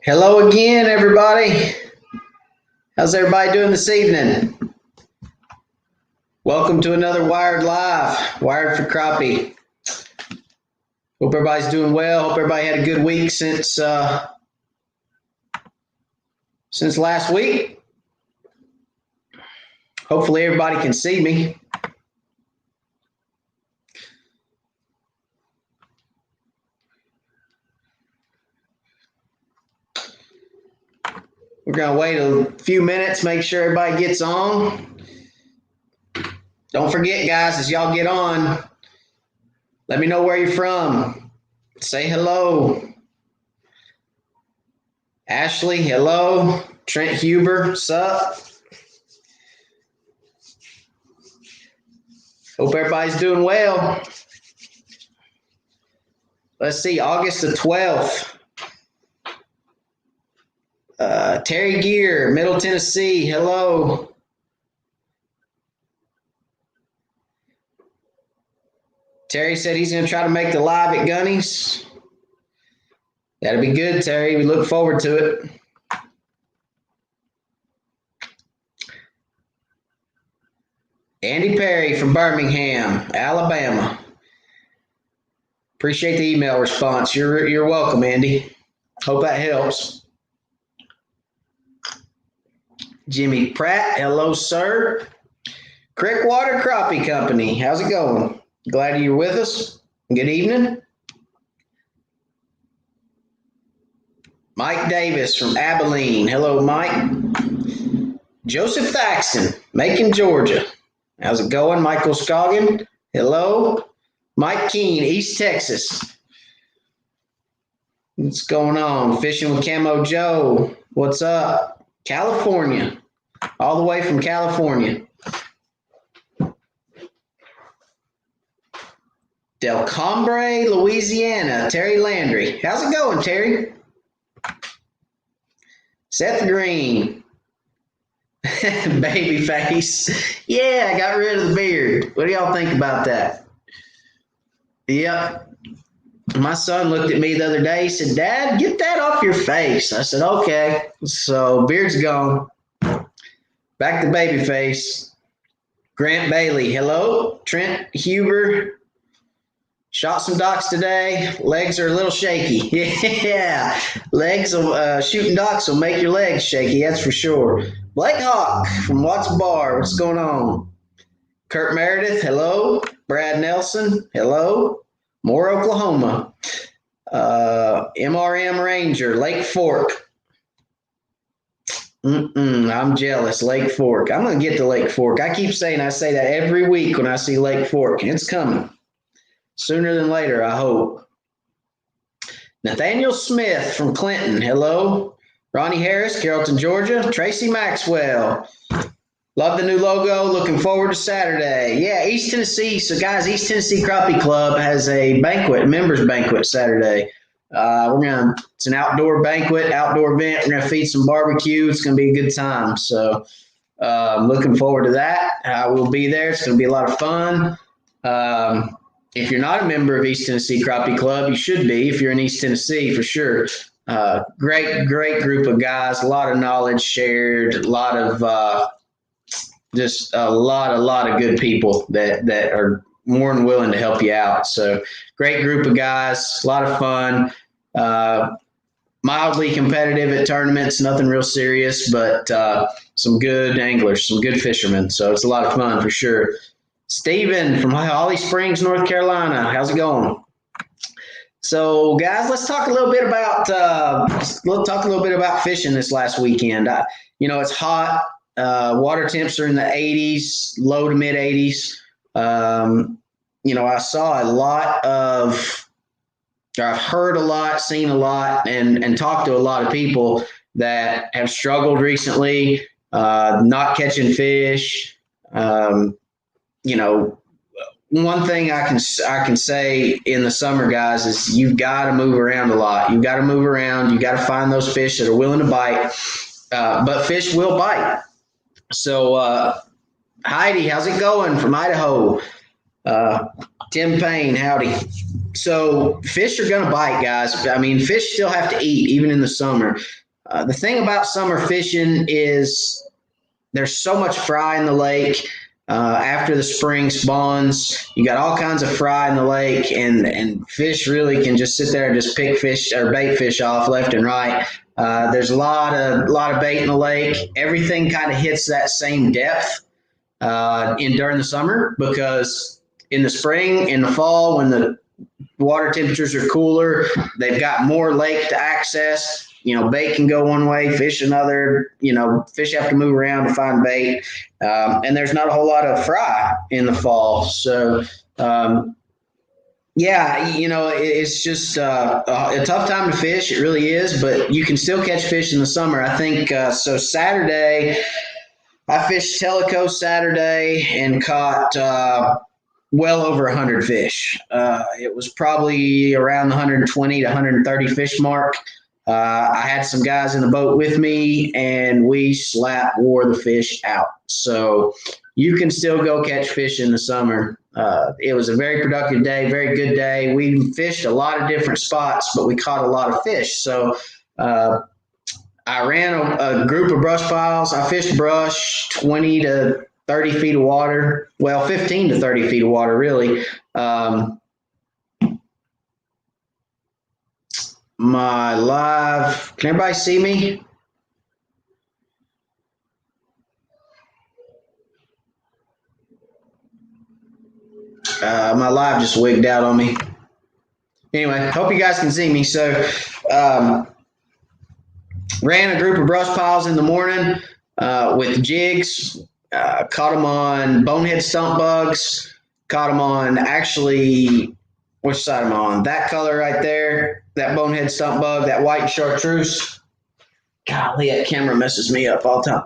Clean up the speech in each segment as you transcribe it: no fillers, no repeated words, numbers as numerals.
Hello again, everybody. How's everybody doing this evening? Welcome to another Wired Live, Wired for Crappie. Hope everybody's doing well. Hope everybody had a good week since last week. Hopefully everybody can see me. We're going to wait a few minutes, make sure everybody gets on. Don't forget, guys, as y'all get on, let me know where you're from. Say hello. Ashley, hello. Trent Huber, sup? Hope everybody's doing well. Let's see, August the 12th. Terry Gear, Middle Tennessee, hello. Terry said he's going to try to make the live at Gunny's. That'll be good, Terry. We look forward to it. Andy Perry from Birmingham, Alabama. Appreciate the email response. You're welcome, Andy. Hope that helps. Jimmy Pratt, hello, sir. Crickwater Crappie Company, how's it going? Glad you're with us. Good evening. Mike Davis from Abilene. Hello, Mike. Joseph Thaxton, Macon, Georgia. How's it going? Michael Scoggin. Hello. Mike Keene, East Texas. What's going on? Fishing with Camo Joe. What's up? California. All the way from California. Del Combre, Louisiana. Terry Landry. How's it going, Terry? Seth Green. Babyface. Yeah, I got rid of the beard. What do y'all think about that? Yep. My son looked at me the other day. He said, Dad, get that off your face. I said, okay. So beard's gone. Back to babyface. Grant Bailey. Hello. Trent Huber. Shot some ducks today. Legs are a little shaky. Yeah. Legs of shooting ducks will make your legs shaky. That's for sure. Blake Hawk from Watts Bar. What's going on? Kurt Meredith. Hello. Brad Nelson. Hello. Moore, Oklahoma. MRM Ranger. Lake Fork. I'm jealous. Lake Fork. I'm going to get to Lake Fork. I say that every week when I see Lake Fork. It's coming. Sooner than later, I hope. Nathaniel Smith from Clinton. Hello. Ronnie Harris, Carrollton, Georgia. Tracy Maxwell. Love the new logo. Looking forward to Saturday. Yeah, East Tennessee. So, guys, East Tennessee Crappie Club has a banquet, members banquet Saturday. It's an outdoor banquet, outdoor event. We're going to feed some barbecue. It's going to be a good time. So, I'm looking forward to that. We'll be there. It's going to be a lot of fun. If you're not a member of East Tennessee Crappie Club, you should be if you're in East Tennessee for sure. Great group of guys, a lot of knowledge shared, a lot of good people that are more than willing to help you out. So great group of guys, a lot of fun, mildly competitive at tournaments, nothing real serious, but some good anglers, some good fishermen. So it's a lot of fun for sure. Steven from Holly Springs, North Carolina. How's it going? So, guys, let's talk a little bit about fishing this last weekend. It's hot. Water temps are in the 80s, low to mid 80s. I saw a lot of, or I've heard a lot, seen a lot, and talked to a lot of people that have struggled recently, not catching fish. One thing I can say in the summer, guys, is you've got to move around a lot. You've got to move around. You've got to find those fish that are willing to bite, but fish will bite. So, Heidi, how's it going from Idaho? Tim Payne, howdy. So fish are going to bite, guys. I mean, fish still have to eat even in the summer. The thing about summer fishing is there's so much fry in the lake. After the spring spawns, you got all kinds of fry in the lake, and fish really can just sit there and just pick fish or bait fish off left and right. There's a lot of bait in the lake. Everything kind of hits that same depth in during the summer, because in the spring, in the fall, when the water temperatures are cooler, they've got more lake to access. Bait can go one way, fish another. Fish have to move around to find bait, and there's not a whole lot of fry in the fall. So, it's just a tough time to fish. It really is, but you can still catch fish in the summer. I think so. Saturday, I fished Tellico Saturday and caught well over 100 fish. It was probably around the 120 to 130 fish mark. I had some guys in the boat with me, and we wore the fish out. So you can still go catch fish in the summer. It was a very productive day, very good day. We fished a lot of different spots, but we caught a lot of fish. So I ran a group of brush piles. I fished brush 20 to 30 feet of water. Well, 15 to 30 feet of water, really. My live, can everybody see me? My live just wigged out on me. Anyway, hope you guys can see me. So, ran a group of brush piles in the morning with jigs. Caught them on bonehead stump bugs. Caught them on which side am I on? That color right there, that bonehead stump bug, that white chartreuse. Golly, that camera messes me up all the time.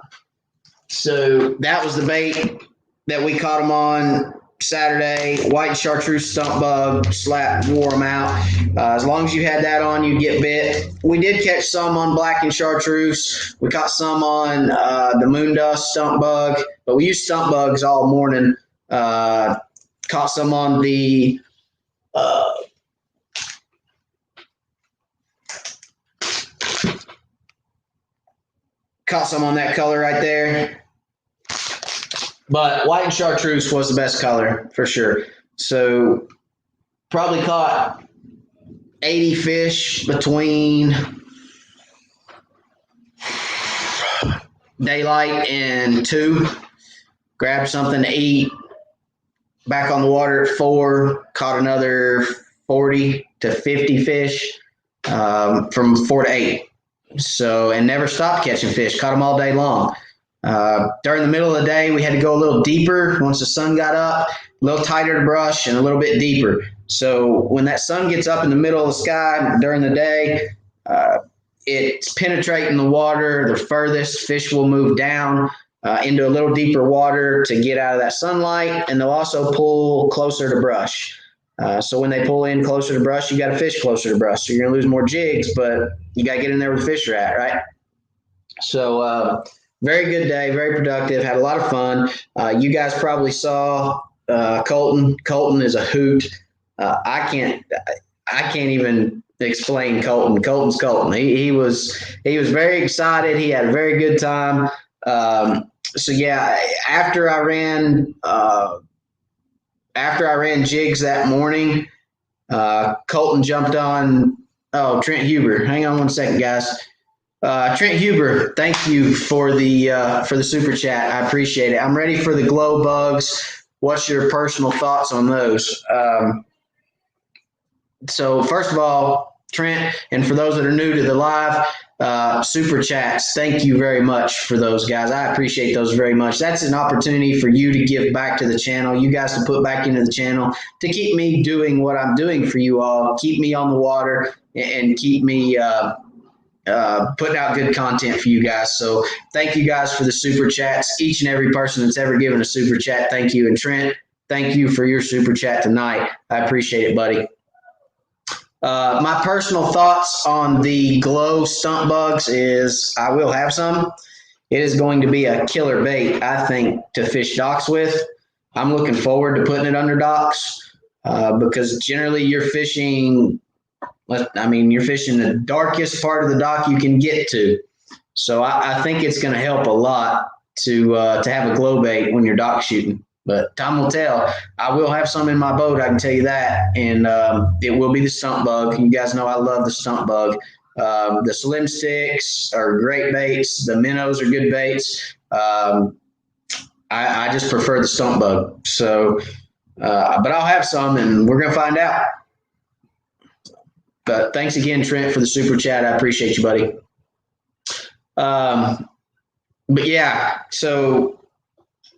So that was the bait that we caught them on Saturday. White chartreuse stump bug, wore them out. As long as you had that on, you get bit. We did catch some on black and chartreuse. We caught some on the moon dust stump bug, but we used stump bugs all morning. Caught some on the caught some on that color right there. But white and chartreuse was the best color for sure. So probably caught 80 fish between daylight and 2. Grabbed something to eat. Back on the water at 4. Caught another 40 to 50 fish from 4 to 8. So, and never stopped catching fish. Caught them all day long. During the middle of the day, we had to go a little deeper once the sun got up, a little tighter to brush and a little bit deeper. So when that sun gets up in the middle of the sky during the day, it's penetrating the water the furthest. Fish will move down into a little deeper water to get out of that sunlight, and they'll also pull closer to brush. So when they pull in closer to brush, you got to fish closer to brush. So you're going to lose more jigs, but you got to get in there where the fish are at, right? So very good day, very productive, had a lot of fun. You guys probably saw Colton. Colton is a hoot. I can't even explain Colton. Colton's Colton. He was very excited. He had a very good time. So yeah, after I ran jigs that morning, Colton jumped on. Oh, Trent Huber. Hang on one second, guys. Trent Huber, thank you for the super chat. I appreciate it. I'm ready for the glow bugs. What's your personal thoughts on those? So first of all, Trent, and for those that are new to the live, super chats, thank you very much for those, guys. I appreciate those very much. That's an opportunity for you to give back to the channel, you guys to put back into the channel, to keep me doing what I'm doing for you all, keep me on the water, and keep me putting out good content for you guys. So thank you guys for the super chats. Each and every person that's ever given a super chat, thank you. And Trent, thank you for your super chat tonight. I appreciate it, buddy. My personal thoughts on the glow stump bugs is I will have some. It is going to be a killer bait, I think, to fish docks with. I'm looking forward to putting it under docks. because generally you're fishing. I mean, you're fishing the darkest part of the dock you can get to. So I think it's going to help a lot to have a glow bait when you're dock shooting. But time will tell. I will have some in my boat, I can tell you that. And it will be the stump bug. You guys know I love the stump bug. The slim sticks are great baits. The minnows are good baits. I just prefer the stump bug. So, but I'll have some, and we're going to find out. But thanks again, Trent, for the super chat. I appreciate you, buddy. But yeah, so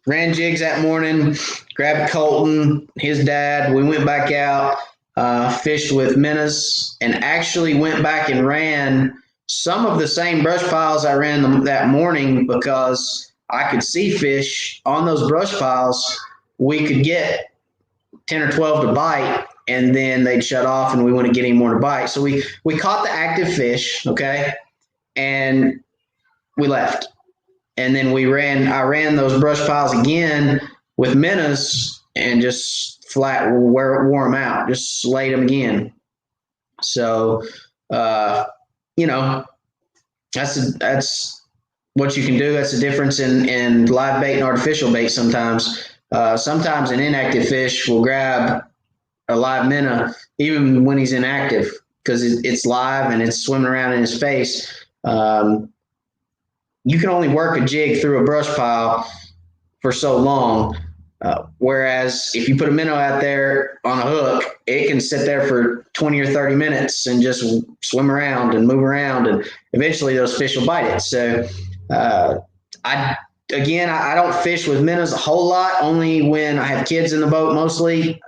ran jigs that morning, grabbed Colton, his dad. We went back out, fished with minnows, and actually went back and ran some of the same brush piles I ran that morning because I could see fish on those brush piles. We could get 10 or 12 to bite, and then they'd shut off and we wouldn't get any more to bite. So we caught the active fish, okay, and we left. And then I ran those brush piles again with minnows and just flat wore them out, just slayed them again. So, you know, that's what you can do. That's the difference in live bait and artificial bait sometimes. Sometimes an inactive fish will grab a live minnow even when he's inactive because it's live and it's swimming around in his face. You can only work a jig through a brush pile for so long. Whereas if you put a minnow out there on a hook, it can sit there for 20 or 30 minutes and just swim around and move around, and eventually those fish will bite it. So I don't fish with minnows a whole lot, only when I have kids in the boat mostly,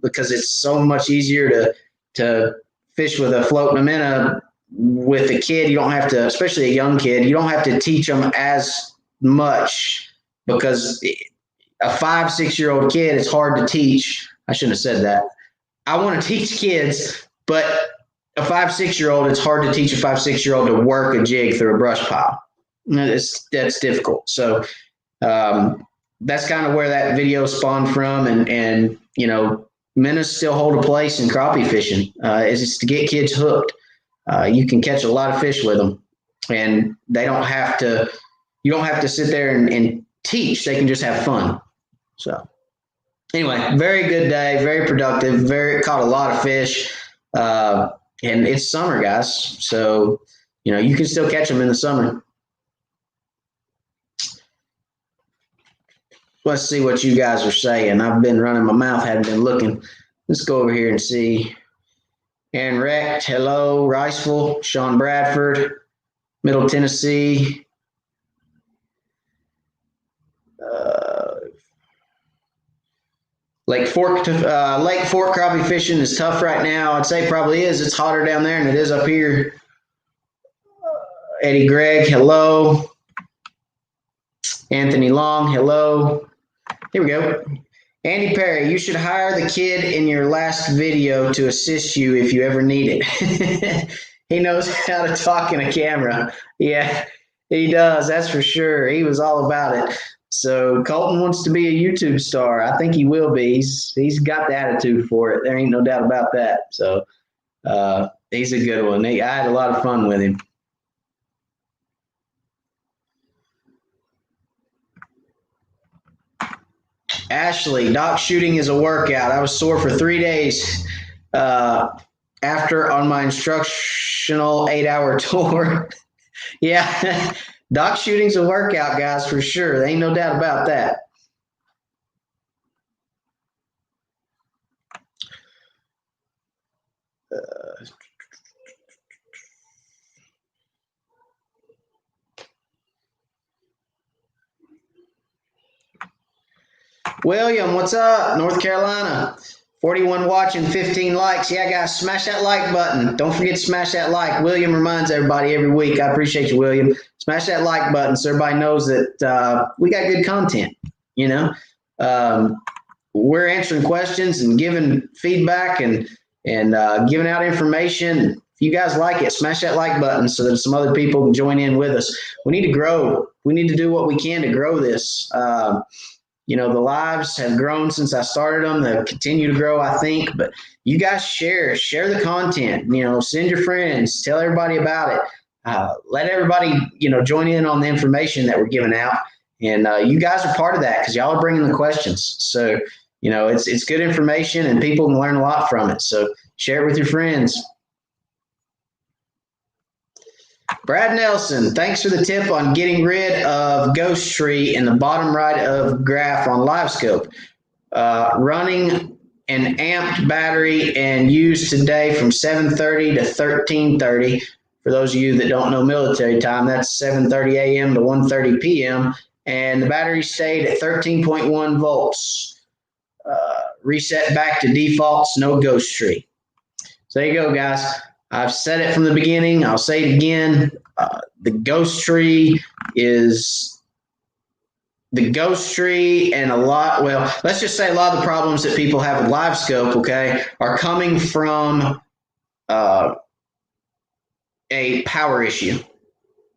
because it's so much easier to fish with a floating minnow. With a kid, you don't have to, especially a young kid, you don't have to teach them as much because a 5-6-year-old kid, it's hard to teach. I shouldn't have said that. I want to teach kids, but a 5-6-year-old, it's hard to teach a 5-6-year-old to work a jig through a brush pile. That's difficult. So that's kind of where that video spawned from. And you know, minnows still hold a place in crappie fishing. It's to get kids hooked. You can catch a lot of fish with them, and you don't have to sit there and teach. They can just have fun. So anyway, very good day, very productive, caught a lot of fish. And it's summer, guys. So, you know, you can still catch them in the summer. Let's see what you guys are saying. I've been running my mouth, haven't been looking. Let's go over here and see. Aaron Recht, hello. Riceville, Sean Bradford, Middle Tennessee. Lake Fork crappie fishing is tough right now. I'd say probably is. It's hotter down there than it is up here. Eddie Gregg, hello. Anthony Long, hello. Here we go. Andy Perry, you should hire the kid in your last video to assist you if you ever need it. He knows how to talk in a camera. Yeah, he does. That's for sure. He was all about it. So Colton wants to be a YouTube star. I think he will be. He's got the attitude for it. There ain't no doubt about that. So he's a good one. I had a lot of fun with him. Ashley, dock shooting is a workout. I was sore for 3 days after on my instructional 8-hour tour. Yeah, dock shooting's a workout, guys, for sure. There ain't no doubt about that. William, what's up? North Carolina. 41 watching, 15 likes. Yeah, guys, smash that like button. Don't forget to smash that like. William reminds everybody every week. I appreciate you, William. Smash that like button so everybody knows that we got good content, you know. We're answering questions and giving feedback and giving out information. If you guys like it, smash that like button so that some other people can join in with us. We need to grow. We need to do what we can to grow this. You know, the lives have grown since I started them. They'll continue to grow, I think. But you guys share the content. You know, send your friends, tell everybody about it. Let everybody, you know, join in on the information that we're giving out. And you guys are part of that because y'all are bringing the questions. So, you know, it's good information and people can learn a lot from it. So share it with your friends. Brad Nelson, thanks for the tip on getting rid of ghost tree in the bottom right of graph on Livescope. Running an amped battery and used today from 7:30 to 13:30. For those of you that don't know military time, that's 7:30 a.m. to 1:30 p.m. And the battery stayed at 13.1 volts. Reset back to defaults, no ghost tree. So there you go, guys. I've said it from the beginning. I'll say it again. The ghost tree and let's just say a lot of the problems that people have with Livescope, okay, are coming from a power issue.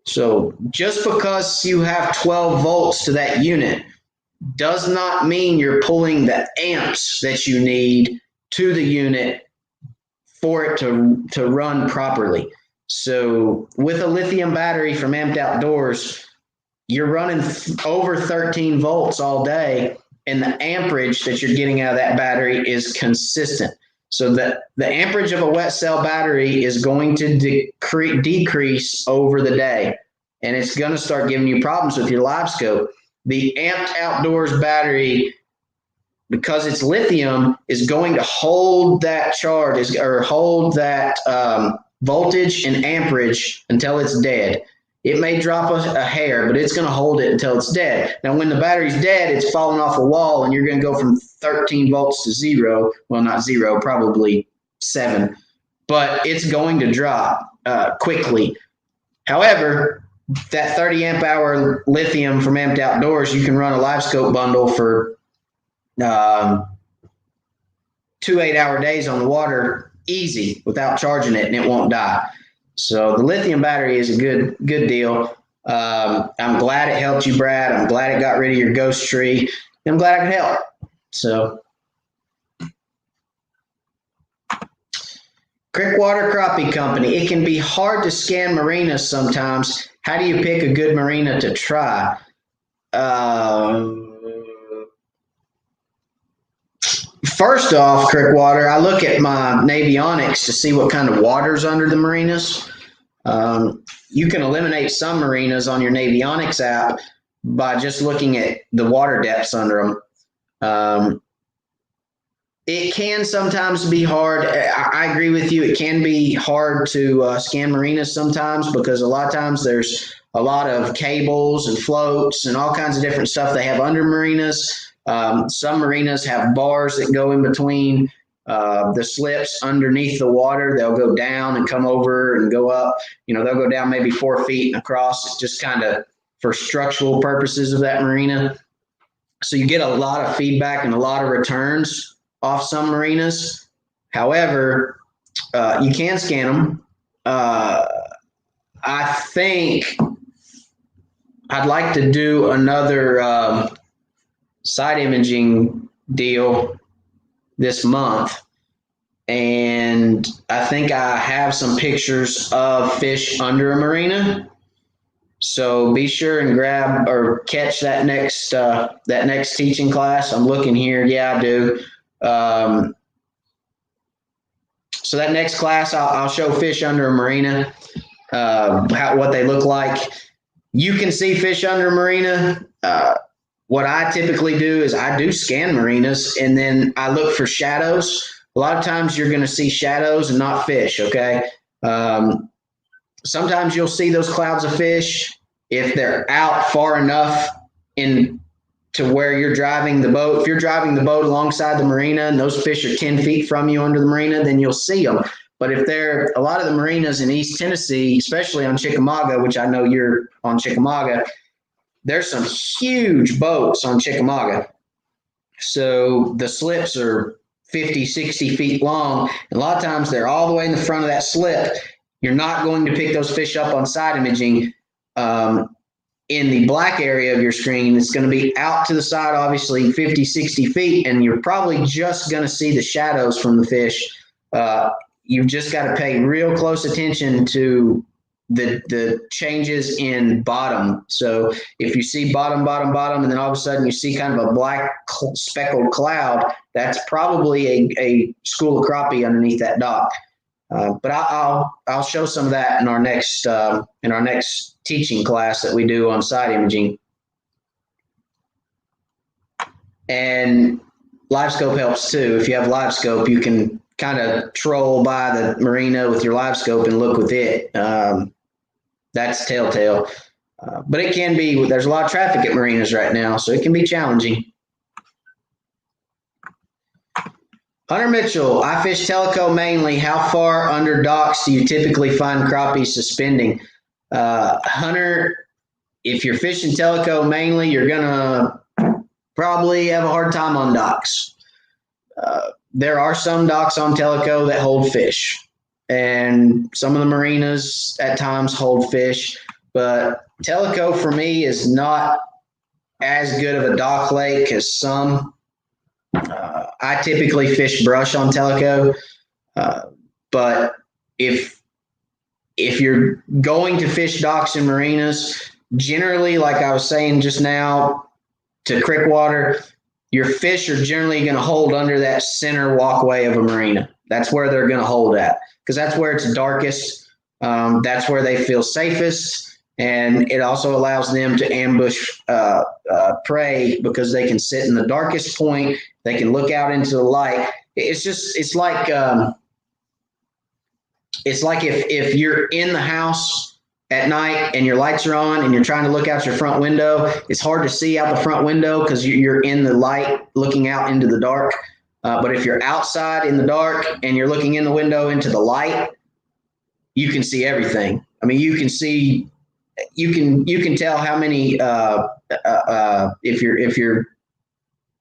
So just because you have 12 volts to that unit does not mean you're pulling the amps that you need to the unit for it to run properly. So with a lithium battery from Amped Outdoors, you're running over 13 volts all day, and the amperage that you're getting out of that battery is consistent. So that the amperage of a wet cell battery is going to decrease over the day, and it's going to start giving you problems with your Livescope. The Amped Outdoors battery, because it's lithium, is going to hold that charge or hold that voltage and amperage until it's dead. It may drop a hair, but it's going to hold it until it's dead. Now, when the battery's dead, it's falling off a wall, and you're going to go from 13 volts to 0. Well, not 0, probably 7. But it's going to drop quickly. However, that 30 amp hour lithium from Amped Outdoors, you can run a Livescope bundle for 2 8-hour days on the water easy without charging it, and it won't die. So the lithium battery is a good deal. I'm glad it helped you, Brad. I'm glad it got rid of your ghost tree. I'm glad I could help. So Crickwater Crappie Company. It can be hard to scan marinas sometimes. How do you pick a good marina to try? First off, Crickwater, I look at my Navionics to see what kind of water's under the marinas. You can eliminate some marinas on your Navionics app by just looking at the water depths under them. It can sometimes be hard. I agree with you. It can be hard to scan marinas sometimes because a lot of times there's a lot of cables and floats and all kinds of different stuff they have under marinas. Some marinas have bars that go in between the slips underneath the water. They'll go down and come over and go up. You know, they'll go down maybe 4 feet and across. It's just kind of for structural purposes of that marina. So you get a lot of feedback and a lot of returns off some marinas. However, you can scan them. I think I'd like to do another side imaging deal this month, and I think I have some pictures of fish under a marina. So be sure and grab or catch that next teaching class. I'm looking here. Yeah, I do. So that next class, I'll show fish under a marina, what they look like. You can see fish under a marina. What I typically do is I do scan marinas, and then I look for shadows. A lot of times you're going to see shadows and not fish, okay? Sometimes you'll see those clouds of fish if they're out far enough in to where you're driving the boat. If you're driving the boat alongside the marina and those fish are 10 feet from you under the marina, then you'll see them. But if they're a lot of the marinas in East Tennessee, especially on Chickamauga, which I know you're on Chickamauga, there's some huge boats on Chickamauga. So the slips are 50, 60 feet long. And a lot of times they're all the way in the front of that slip. You're not going to pick those fish up on side imaging in the black area of your screen, it's going to be out to the side, obviously 50, 60 feet, and you're probably just going to see the shadows from the fish. You've just got to pay real close attention to the changes in bottom. So if you see bottom, and then all of a sudden you see kind of a black speckled cloud, that's probably a school of crappie underneath that dock. But I'll show some of that in our next teaching class that we do on side imaging. And Livescope helps too. If you have Livescope, you can kind of troll by the marina with your Livescope and look with it. That's telltale. But it can be, there's a lot of traffic at marinas right now, so it can be challenging. Hunter Mitchell, I fish Teleco mainly. How far under docks do you typically find crappie suspending? Hunter, if you're fishing Teleco mainly, you're going to probably have a hard time on docks. There are some docks on Teleco that hold fish, and some of the marinas at times hold fish, but Teleco for me is not as good of a dock lake as some. I typically fish brush on Teleco, but if you're going to fish docks and marinas, generally, like I was saying just now, to creek water, your fish are generally going to hold under that center walkway of a marina. That's where they're going to hold at, because that's where it's darkest. That's where they feel safest. And it also allows them to ambush prey, because they can sit in the darkest point. They can look out into the light. It's like if you're in the house at night and your lights are on and you're trying to look out your front window, it's hard to see out the front window because you're in the light looking out into the dark. But if you're outside in the dark and you're looking in the window into the light, you can see everything. I mean, you can see. You can tell how many if your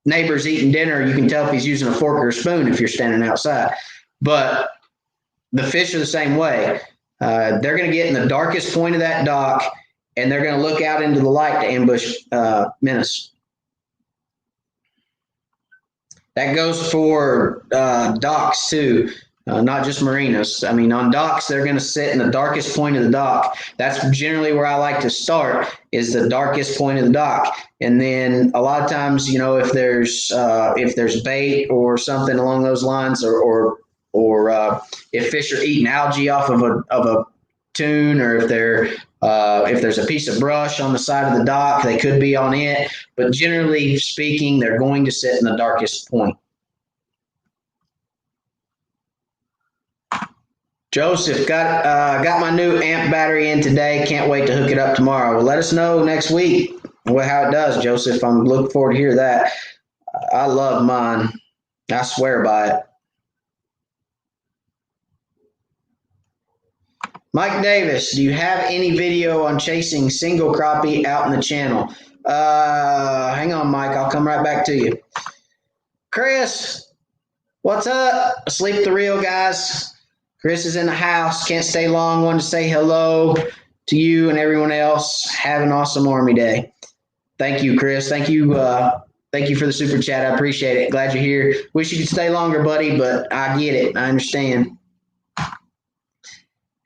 neighbor's eating dinner, you can tell if he's using a fork or a spoon if you're standing outside. But the fish are the same way. They're going to get in the darkest point of that dock, and they're going to look out into the light to ambush menace. That goes for docks too. Not just marinas. I mean, on docks, they're going to sit in the darkest point of the dock. That's generally where I like to start, is the darkest point of the dock. And then a lot of times, you know, if there's bait or something along those lines, or if fish are eating algae off of a tune, or if there's a piece of brush on the side of the dock, they could be on it. But generally speaking, they're going to sit in the darkest point. Joseph, got my new amp battery in today. Can't wait to hook it up tomorrow. Well, let us know next week how it does, Joseph. I'm looking forward to hear that. I love mine. I swear by it. Mike Davis, do you have any video on chasing single crappie out in the channel? Hang on, Mike. I'll come right back to you. Chris, what's up? Asleep the real, guys. Chris is in the house. Can't stay long. Wanted to say hello to you and everyone else. Have an awesome Army Day. Thank you, Chris. Thank you for the super chat. I appreciate it. Glad you're here. Wish you could stay longer, buddy, but I get it. I understand.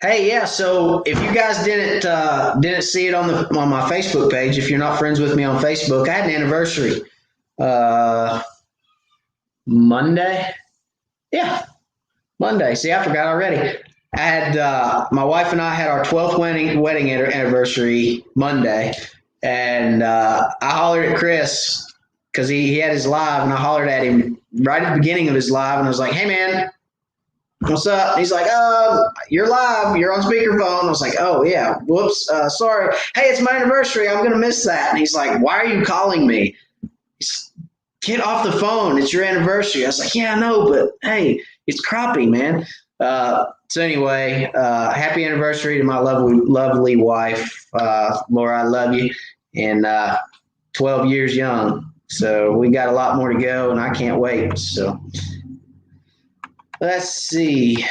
Hey, yeah. So if you guys didn't see it on my Facebook page, if you're not friends with me on Facebook, I had an anniversary. Monday. Yeah. Monday. See, I forgot already. I had my wife and I had our 12th wedding anniversary Monday, and I hollered at Chris because he had his live, and I hollered at him right at the beginning of his live, and I was like, "Hey, man, what's up?" And he's like, "You're live. You're on speakerphone." I was like, "Oh yeah, whoops, sorry. Hey, it's my anniversary. I'm gonna miss that." And he's like, "Why are you calling me?" Get off the phone. It's your anniversary. I was like, "Yeah, I know, but hey, it's crappie, man." So anyway, happy anniversary to my lovely wife, Laura. I love you, and 12 years young. So we got a lot more to go, and I can't wait. So let's see.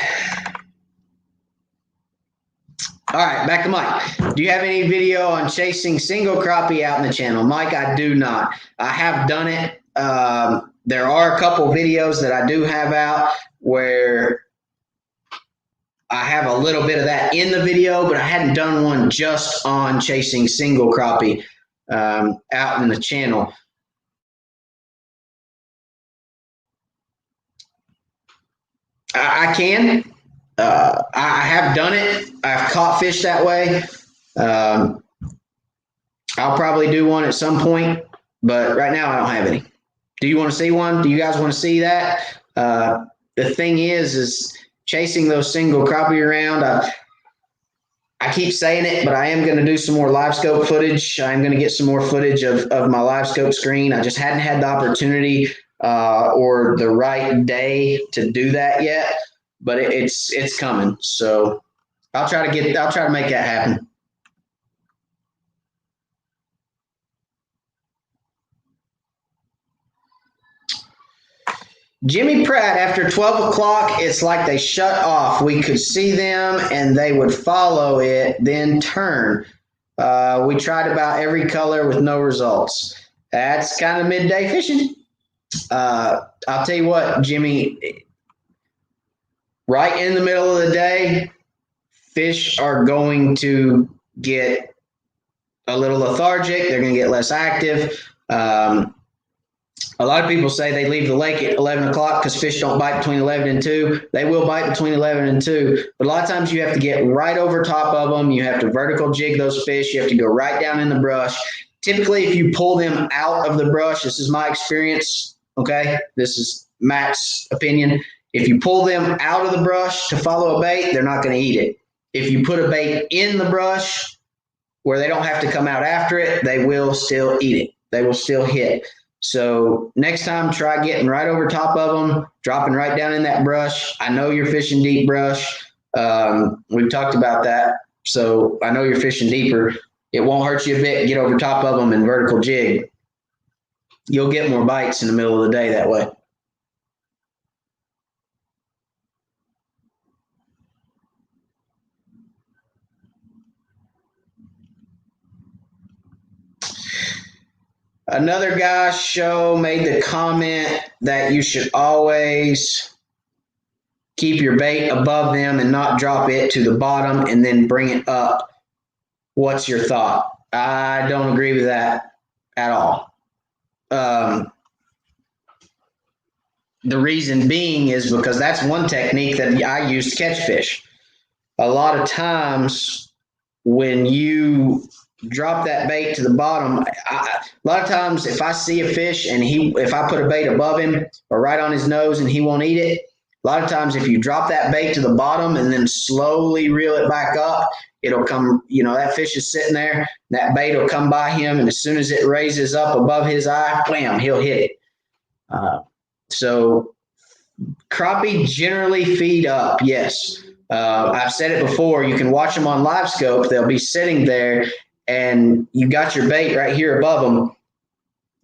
All right, back to Mike. Do you have any video on chasing single crappie out in the channel? Mike, I do not. I have done it. There are a couple videos that I do have out where I have a little bit of that in the video, but I hadn't done one just on chasing single crappie out in the channel. I can. I have done it. I've caught fish that way. I'll probably do one at some point, but right now I don't have any. Do you want to see one? Do you guys want to see that? The thing is chasing those single crappie around. I keep saying it, but I am going to do some more Livescope footage. I'm going to get some more footage of my Livescope screen. I just hadn't had the opportunity or the right day to do that yet, but it's coming. So I'll try to make that happen. Jimmy Pratt, after 12 o'clock, it's like they shut off. We could see them and they would follow it, then turn. We tried about every color with no results. That's kind of midday fishing. I'll tell you what, Jimmy, right in the middle of the day, fish are going to get a little lethargic. They're going to get less active. A lot of people say they leave the lake at 11 o'clock because fish don't bite between 11 and 2. They will bite between 11 and 2. But a lot of times you have to get right over top of them. You have to vertical jig those fish. You have to go right down in the brush. Typically, if you pull them out of the brush, this is my experience, okay? This is Matt's opinion. If you pull them out of the brush to follow a bait, they're not going to eat it. If you put a bait in the brush where they don't have to come out after it, they will still eat it. They will still hit. So next time, try getting right over top of them, dropping right down in that brush. I know you're fishing deep brush. We've talked about that. So I know you're fishing deeper. It won't hurt you a bit. Get over top of them and vertical jig. You'll get more bites in the middle of the day that way. Another guy's show made the comment that you should always keep your bait above them and not drop it to the bottom and then bring it up. What's your thought? I don't agree with that at all. The reason being is because that's one technique that I use to catch fish. A lot of times when you drop that bait to the bottom, a lot of times if I see a fish and if I put a bait above him or right on his nose and he won't eat it, a lot of times if you drop that bait to the bottom and then slowly reel it back up, it'll come, that fish is sitting there, that bait will come by him, and as soon as it raises up above his eye, wham, he'll hit it. So crappie generally feed up, yes. I've said it before, you can watch them on Livescope. They'll be sitting there and you got your bait right here above them.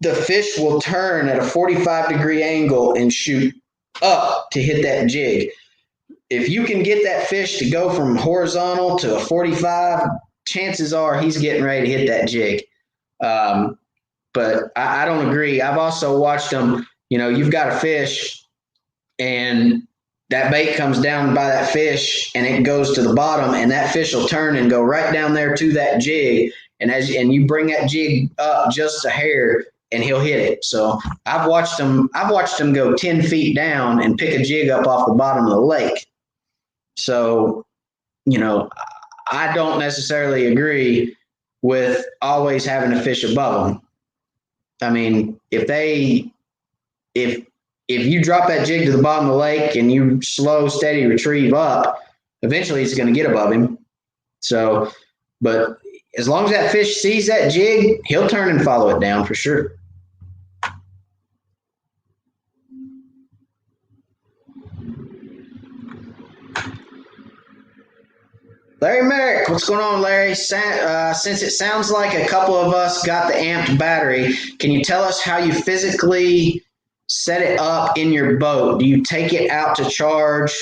The fish will turn at a 45-degree angle and shoot up to hit that jig. If you can get that fish to go from horizontal to a 45, chances are he's getting ready to hit that jig. But I don't agree. I've also watched them, you've got a fish and that bait comes down by that fish and it goes to the bottom, and that fish will turn and go right down there to that jig. And you bring that jig up just a hair and he'll hit it. So I've watched them go 10 feet down and pick a jig up off the bottom of the lake. So, I don't necessarily agree with always having a fish above them. I mean, if you drop that jig to the bottom of the lake and you slow, steady retrieve up, eventually it's going to get above him. So, but as long as that fish sees that jig, he'll turn and follow it down for sure. Larry Merrick, what's going on, Larry? Since it sounds like a couple of us got the amped battery, can you tell us how you physically set it up in your boat? Do you take it out to charge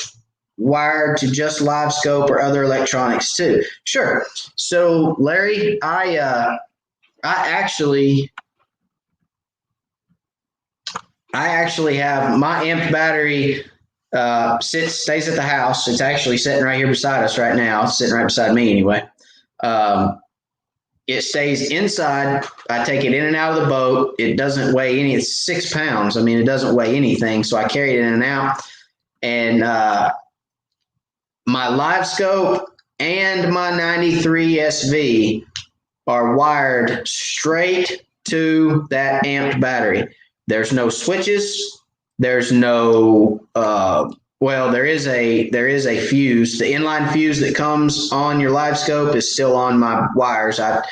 wired to just Livescope or other electronics too? Sure. So Larry, I actually have my amped battery stays at the house. It's actually sitting right here beside us right now. It's sitting right beside me anyway. It stays inside. I take it in and out of the boat. It doesn't weigh any. It's 6 pounds. I mean, it doesn't weigh anything. So I carry it in and out. And my Livescope and my 93 SV are wired straight to that amped battery. There's no switches. There's no there is a fuse. The inline fuse that comes on your Livescope is still on my wires. I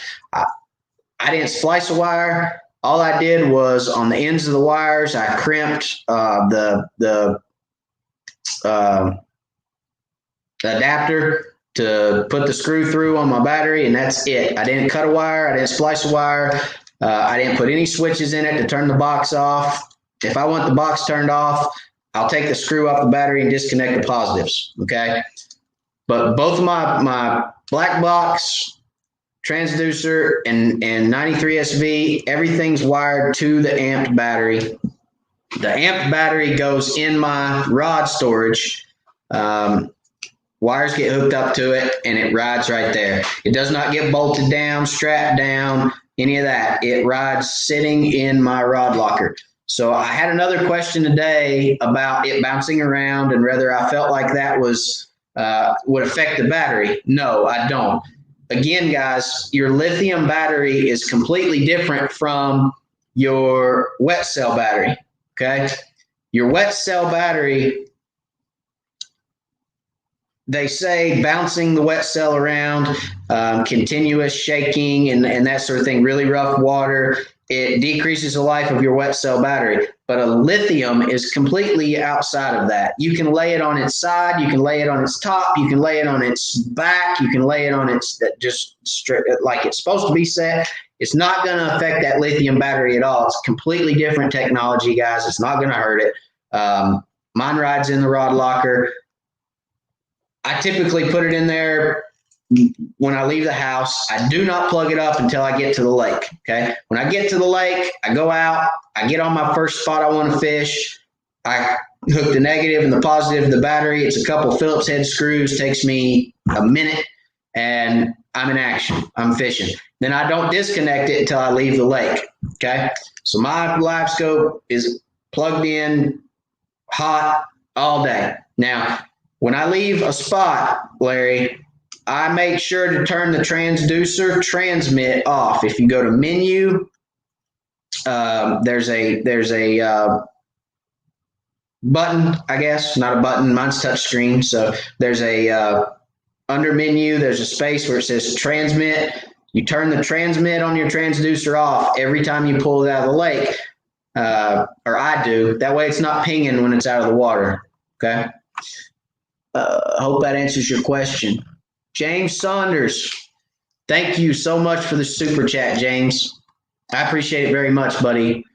didn't splice a wire. All I did was on the ends of the wires, I crimped the adapter to put the screw through on my battery, and that's it. I didn't cut a wire. I didn't splice a wire. I didn't put any switches in it to turn the box off. If I want the box turned off, I'll take the screw off the battery and disconnect the positives, okay? But both of my black box, transducer, and 93 SV, everything's wired to the amped battery. The amped battery goes in my rod storage. Wires get hooked up to it, and it rides right there. It does not get bolted down, strapped down, any of that. It rides sitting in my rod locker. So I had another question today about it bouncing around and whether I felt like that was would affect the battery. No, I don't. Again, guys, your lithium battery is completely different from your wet cell battery, okay? Your wet cell battery, they say bouncing the wet cell around, continuous shaking and that sort of thing, really rough water, it decreases the life of your wet cell battery. But a lithium is completely outside of that. You can lay it on its side, you can lay it on its top, you can lay it on its back, you can lay it on its just straight like it's supposed to be set. It's not going to affect that lithium battery at all. It's completely different technology, guys. It's not going to hurt it. Mine rides in the rod locker. I typically put it in there when I leave the house. I do not plug it up until I get to the lake, okay? When I get to the lake, I go out, I get on my first spot I want to fish. I hook the negative and the positive of the battery. It's a couple Phillips head screws, takes me a minute, and I'm in action. I'm fishing. Then I don't disconnect it until I leave the lake, okay? So my Livescope is plugged in, hot, all day. Now, when I leave a spot, Larry, I make sure to turn the transducer transmit off. If you go to menu, there's a button, I guess, not a button. Mine's touch screen. So there's a under menu, there's a space where it says transmit. You turn the transmit on your transducer off every time you pull it out of the lake, or I do. That way it's not pinging when it's out of the water, okay? I hope that answers your question. James Saunders, thank you so much for the super chat, James. I appreciate it very much, buddy.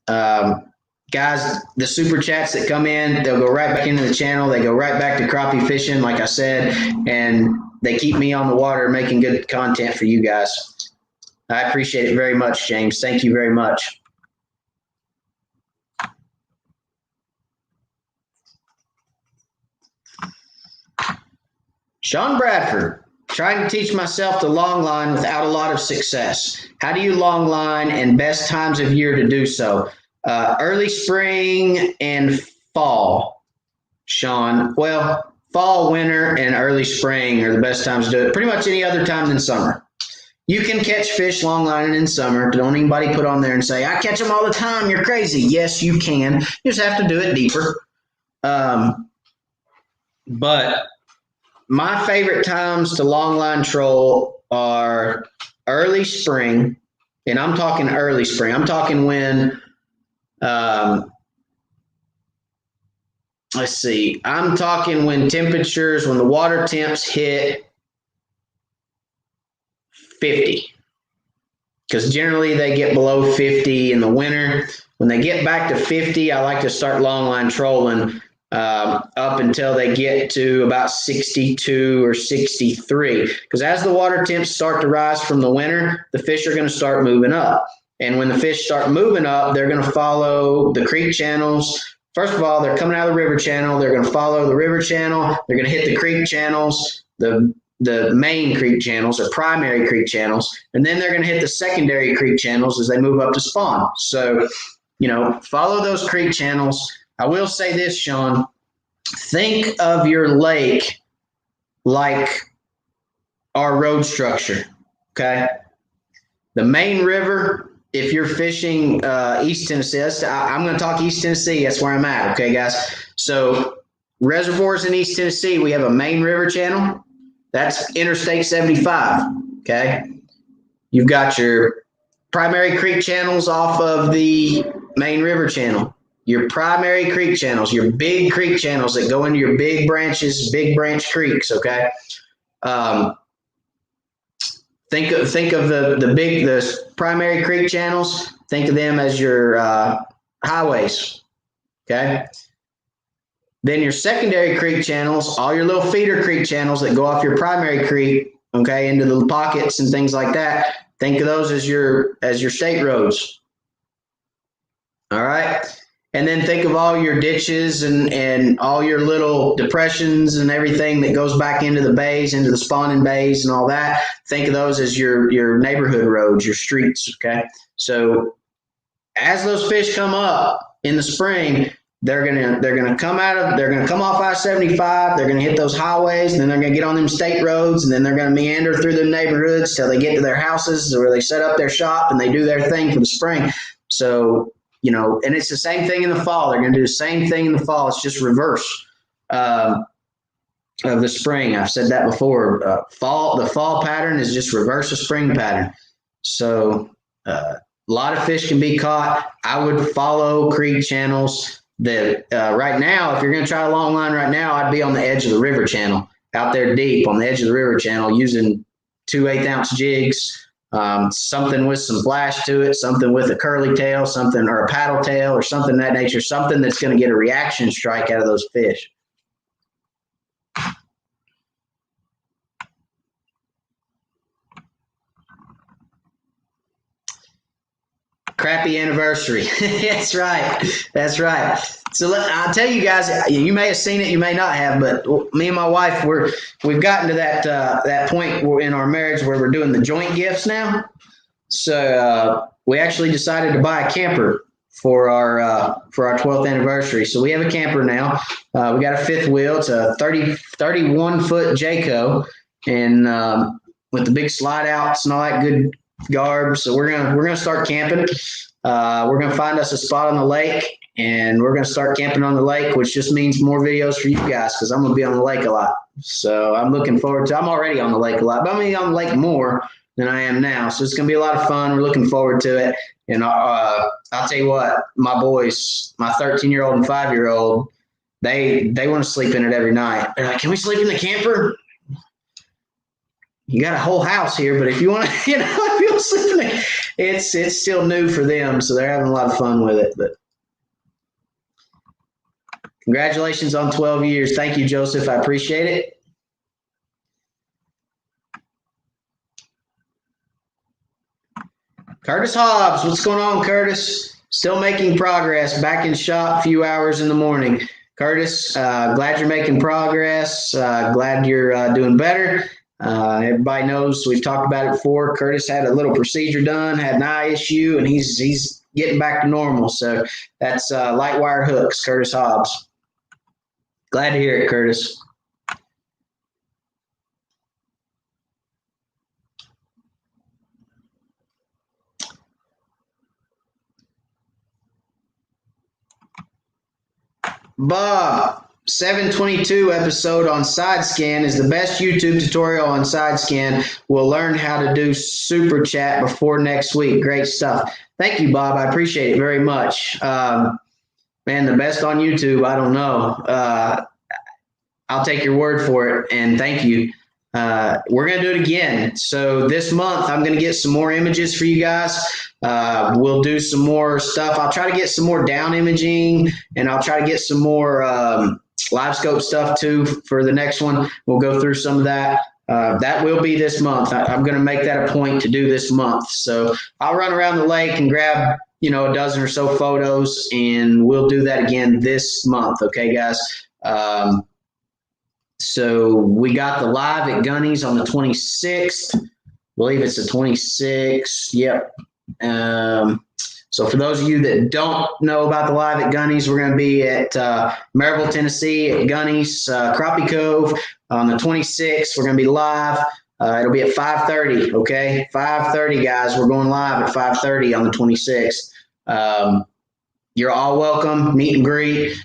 Guys, the super chats that come in, they'll go right back into the channel. They go right back to crappie fishing, like I said, and they keep me on the water making good content for you guys. I appreciate it very much, James. Thank you very much. Sean Bradford, trying to teach myself to long line without a lot of success. How do you long line and best times of year to do so? Early spring and fall, Sean. Well, fall, winter, and early spring are the best times to do it. Pretty much any other time than summer. You can catch fish long lining in summer. Don't anybody put on there and say, I catch them all the time. You're crazy. Yes, you can. You just have to do it deeper. But my favorite times to longline troll are early spring, and I'm talking early spring. I'm talking when, let's see, I'm talking when temperatures, when the water temps hit 50, because generally they get below 50 in the winter. When they get back to 50, I like to start longline trolling up until they get to about 62 or 63. Because as the water temps start to rise from the winter, the fish are going to start moving up. And when the fish start moving up, they're going to follow the creek channels. First of all, they're coming out of the river channel. They're going to follow the river channel. They're going to hit the creek channels, the main creek channels or primary creek channels. And then they're going to hit the secondary creek channels as they move up to spawn. So, follow those creek channels. I will say this, Sean, think of your lake like our road structure, okay? The main river, if you're fishing East Tennessee, I'm going to talk East Tennessee. That's where I'm at, okay, guys? So reservoirs in East Tennessee, we have a main river channel. That's Interstate 75, okay? You've got your primary creek channels off of the main river channel. Your primary creek channels, your big creek channels that go into your big branches, big branch creeks, okay? Think of the primary creek channels. Think of them as your highways, okay? Then your secondary creek channels, all your little feeder creek channels that go off your primary creek, okay, into the pockets and things like that. Think of those as your state roads. All right. And then think of all your ditches and all your little depressions and everything that goes back into the bays, into the spawning bays and all that. Think of those as your neighborhood roads, your streets, okay? So as those fish come up in the spring, they're gonna come off I-75, they're gonna hit those highways, and then they're gonna get on them state roads, and then they're gonna meander through the neighborhoods till they get to their houses where they set up their shop and they do their thing for the spring. So and it's the same thing in the fall. They're going to do the same thing in the fall. It's just reverse of the spring. I've said that before. The fall pattern is just reverse the spring pattern. So a lot of fish can be caught. I would follow creek channels that right now, if you're going to try a long line right now, I'd be on the edge of the river channel, out there deep on the edge of the river channel using 2 8-ounce jigs. Something with some flash to it, something with a curly tail, something or a paddle tail or something of that nature, something that's going to get a reaction strike out of those fish. Crappie anniversary. That's right. That's right. So I'll tell you guys, you may have seen it, you may not have, but me and my wife, we've gotten to that point in our marriage where we're doing the joint gifts now. So we actually decided to buy a camper for our 12th anniversary. So we have a camper now. We got a fifth wheel. It's a 31-foot Jayco, and with the big slide outs and all that good garb. So we're gonna start camping. We're gonna find us a spot on the lake, and we're gonna start camping on the lake, which just means more videos for you guys because I'm gonna be on the lake a lot. So I'm looking forward to. I'm already on the lake a lot, but I'm gonna be on the lake more than I am now. So it's gonna be a lot of fun. We're looking forward to it. And I'll tell you what, my boys, my 13-year-old and 5-year-old, they want to sleep in it every night. They're like, "Can we sleep in the camper?" You got a whole house here, but if you want to, if you want to sleep in it, it's still new for them, so they're having a lot of fun with it. But congratulations on 12 years. Thank you, Joseph. I appreciate it. Curtis Hobbs, what's going on, Curtis? Still making progress. Back in shop, a few hours in the morning. Curtis, glad you're making progress. Glad you're doing better. Everybody knows we've talked about it before. Curtis had a little procedure done, had an eye issue, and he's getting back to normal. So that's light wire hooks, Curtis Hobbs. Glad to hear it, Curtis. Bob, 722 episode on side scan is the best YouTube tutorial on side scan. We'll learn how to do super chat before next week. Great stuff. Thank you, Bob. I appreciate it very much. Man, the best on YouTube, I don't know. I'll take your word for it, and thank you. we're going to do it again. So this month, I'm going to get some more images for you guys. We'll do some more stuff. I'll try to get some more down imaging, and I'll try to get some more Livescope stuff too for the next one. We'll go through some of that. That will be this month. I'm going to make that a point to do this month. So I'll run around the lake and grab, a dozen or so photos, and we'll do that again this month. Okay, guys. So we got the live at Gunny's on the 26th. I believe it's the 26th. Yep. So for those of you that don't know about the live at Gunny's, we're going to be at Maryville, Tennessee at Gunny's Crappie Cove on the 26th. We're going to be live. It'll be at 5:30. Okay, 5:30, guys. We're going live at 5:30 on the 26th. You're all welcome. Meet and greet.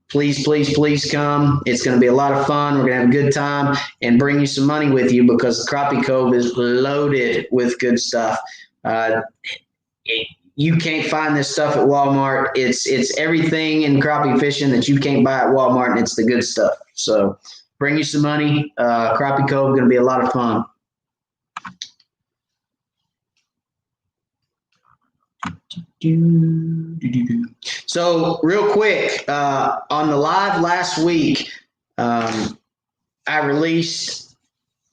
Please, please, please come. It's going to be a lot of fun. We're going to have a good time and bring you some money with you because Crappie Cove is loaded with good stuff. You can't find this stuff at Walmart. It's everything in crappie fishing that you can't buy at Walmart, and it's the good stuff. So bring you some money. Crappie Cove is going to be a lot of fun. So real quick, on the live last week, I released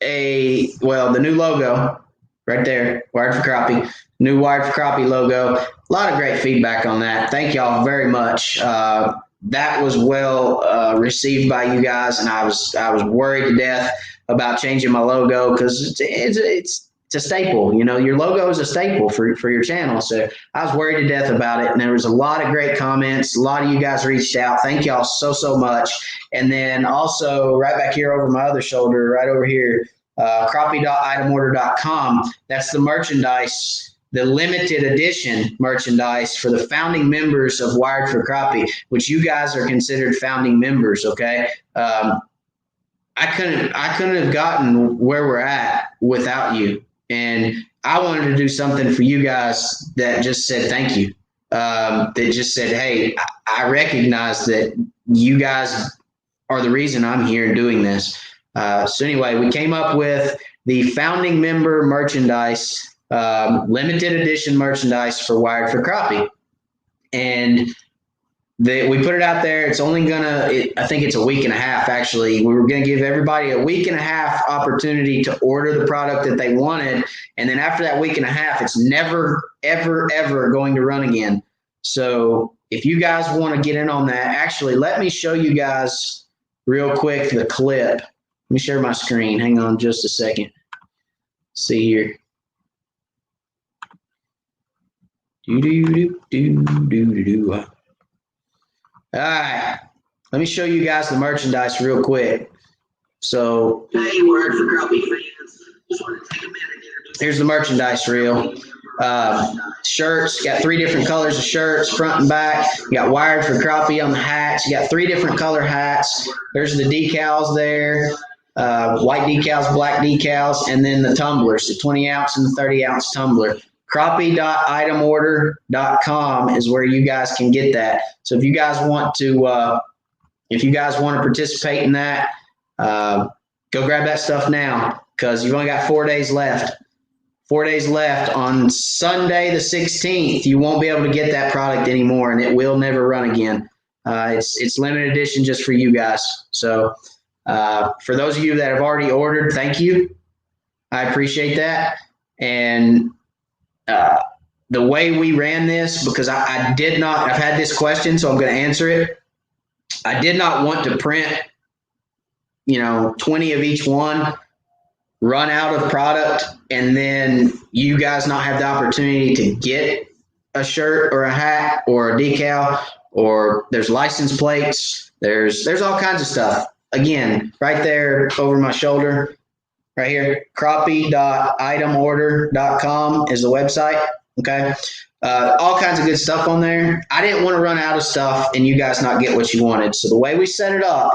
the new logo right there, Wired for Crappie, new Wired for Crappie logo. A lot of great feedback on that. Thank y'all very much. That was well received by you guys, and I was worried to death about changing my logo because it's a staple. Your logo is a staple for your channel. So I was worried to death about it. And there was a lot of great comments. A lot of you guys reached out. Thank y'all so much. And then also right back here over my other shoulder, right over here, crappie.itemorder.com. That's the merchandise, the limited edition merchandise for the founding members of Wired for Crappie, which you guys are considered founding members. Okay. I couldn't have gotten where we're at without you. And I wanted to do something for you guys that just said thank you. That just said, hey, I recognize that you guys are the reason I'm here doing this. So anyway, we came up with the founding member merchandise, limited edition merchandise for Wired for Crappie. And we put it out there. It's only I think it's a week and a half, actually. We were going to give everybody a week and a half opportunity to order the product that they wanted. And then after that week and a half, it's never, ever, ever going to run again. So if you guys want to get in on that, actually, let me show you guys real quick the clip. Let me share my screen. Hang on just a second. See here. All right, let me show you guys the merchandise real quick. So, hey, Word for Crappie fans. Just want to take a minute here. Here's the merchandise reel. Shirts, got 3 different colors of shirts, front and back. You got Wired for Crappie on the hats. You got 3 different color hats. There's the decals there, white decals, black decals, and then the tumblers, the 20-ounce and the 30-ounce tumbler. Crappie.itemorder.com is where you guys can get that. So if you guys want to participate in that, go grab that stuff now because you've only got 4 days left. 4 days left. On Sunday the 16th, you won't be able to get that product anymore, and it will never run again. It's limited edition just for you guys. So for those of you that have already ordered, thank you. I appreciate that. And the way we ran this, because I've had this question, so I'm going to answer it. I did not want to print, 20 of each one, run out of product, and then you guys not have the opportunity to get a shirt or a hat or a decal, or there's license plates. There's all kinds of stuff. Again, right there over my shoulder, right here, crappie.itemorder.com is the website. Okay. All kinds of good stuff on there. I didn't want to run out of stuff and you guys not get what you wanted. So the way we set it up,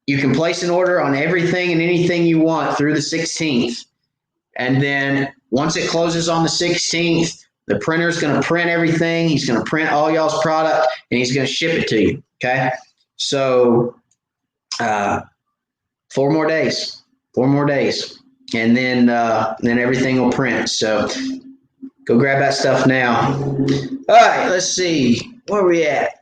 you can place an order on everything and anything you want through the 16th. And then once it closes on the 16th, the printer's going to print everything. He's going to print all y'all's product and he's going to ship it to you. Okay. So, 4 more days. 4 more days. And then everything will print. So go grab that stuff now. All right, let's see. Where are we at?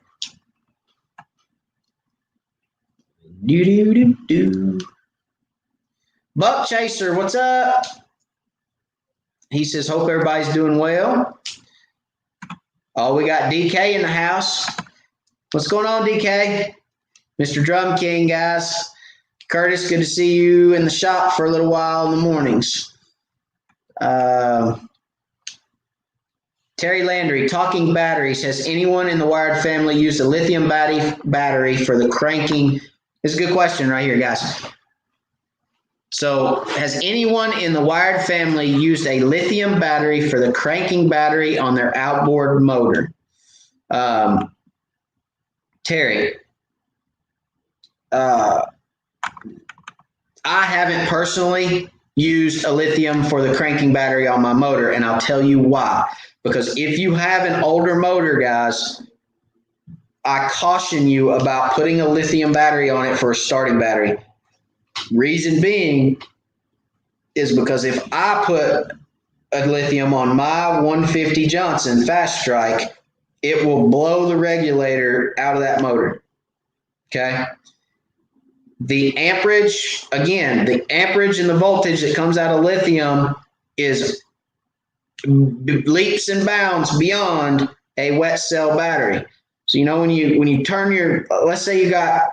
Buck Chaser, what's up? He says, hope everybody's doing well. Oh, we got DK in the house. What's going on, DK? Mr. Drum King, guys. Curtis, good to see you in the shop for a little while in the mornings. Terry Landry, talking batteries. Has anyone in the Wired family used a lithium battery for the cranking? This is a good question right here, guys. So has anyone in the Wired family used a lithium battery for the cranking battery on their outboard motor? Terry, I haven't personally used a lithium for the cranking battery on my motor, and I'll tell you why. Because if you have an older motor, guys, I caution you about putting a lithium battery on it for a starting battery. Reason being is because if I put a lithium on my 150 Johnson Fast Strike, it will blow the regulator out of that motor. Okay? The amperage, again, the amperage and the voltage that comes out of lithium is leaps and bounds beyond a wet cell battery. So, you know, when you turn your, let's say you got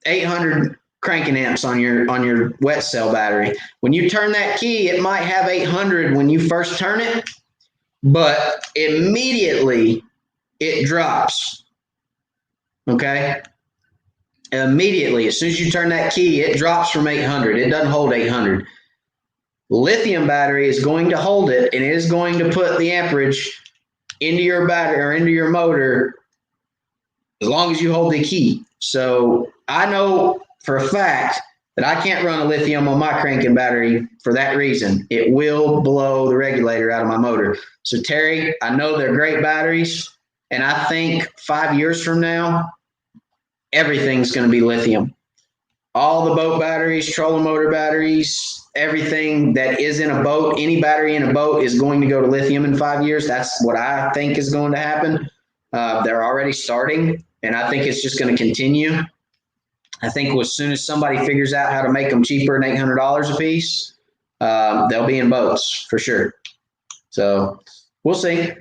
800 cranking amps on your wet cell battery. When you turn that key, it might have 800 when you first turn it, but immediately it drops. Okay? Immediately, as soon as you turn that key, it drops from 800. It doesn't hold 800. Lithium battery is going to hold it, and it is going to put the amperage into your battery or into your motor as long as you hold the key. So I know for a fact that I can't run a lithium on my cranking battery for that reason. It will blow the regulator out of my motor. So Terry, I know they're great batteries, and I think 5 years from now, everything's going to be lithium. All the boat batteries, trolling motor batteries, everything that is in a boat, any battery in a boat is going to go to lithium in 5 years. That's what I think is going to happen. They're already starting, and I think it's just going to continue. I think as soon as somebody figures out how to make them cheaper than $800 a piece, they'll be in boats for sure. So we'll see.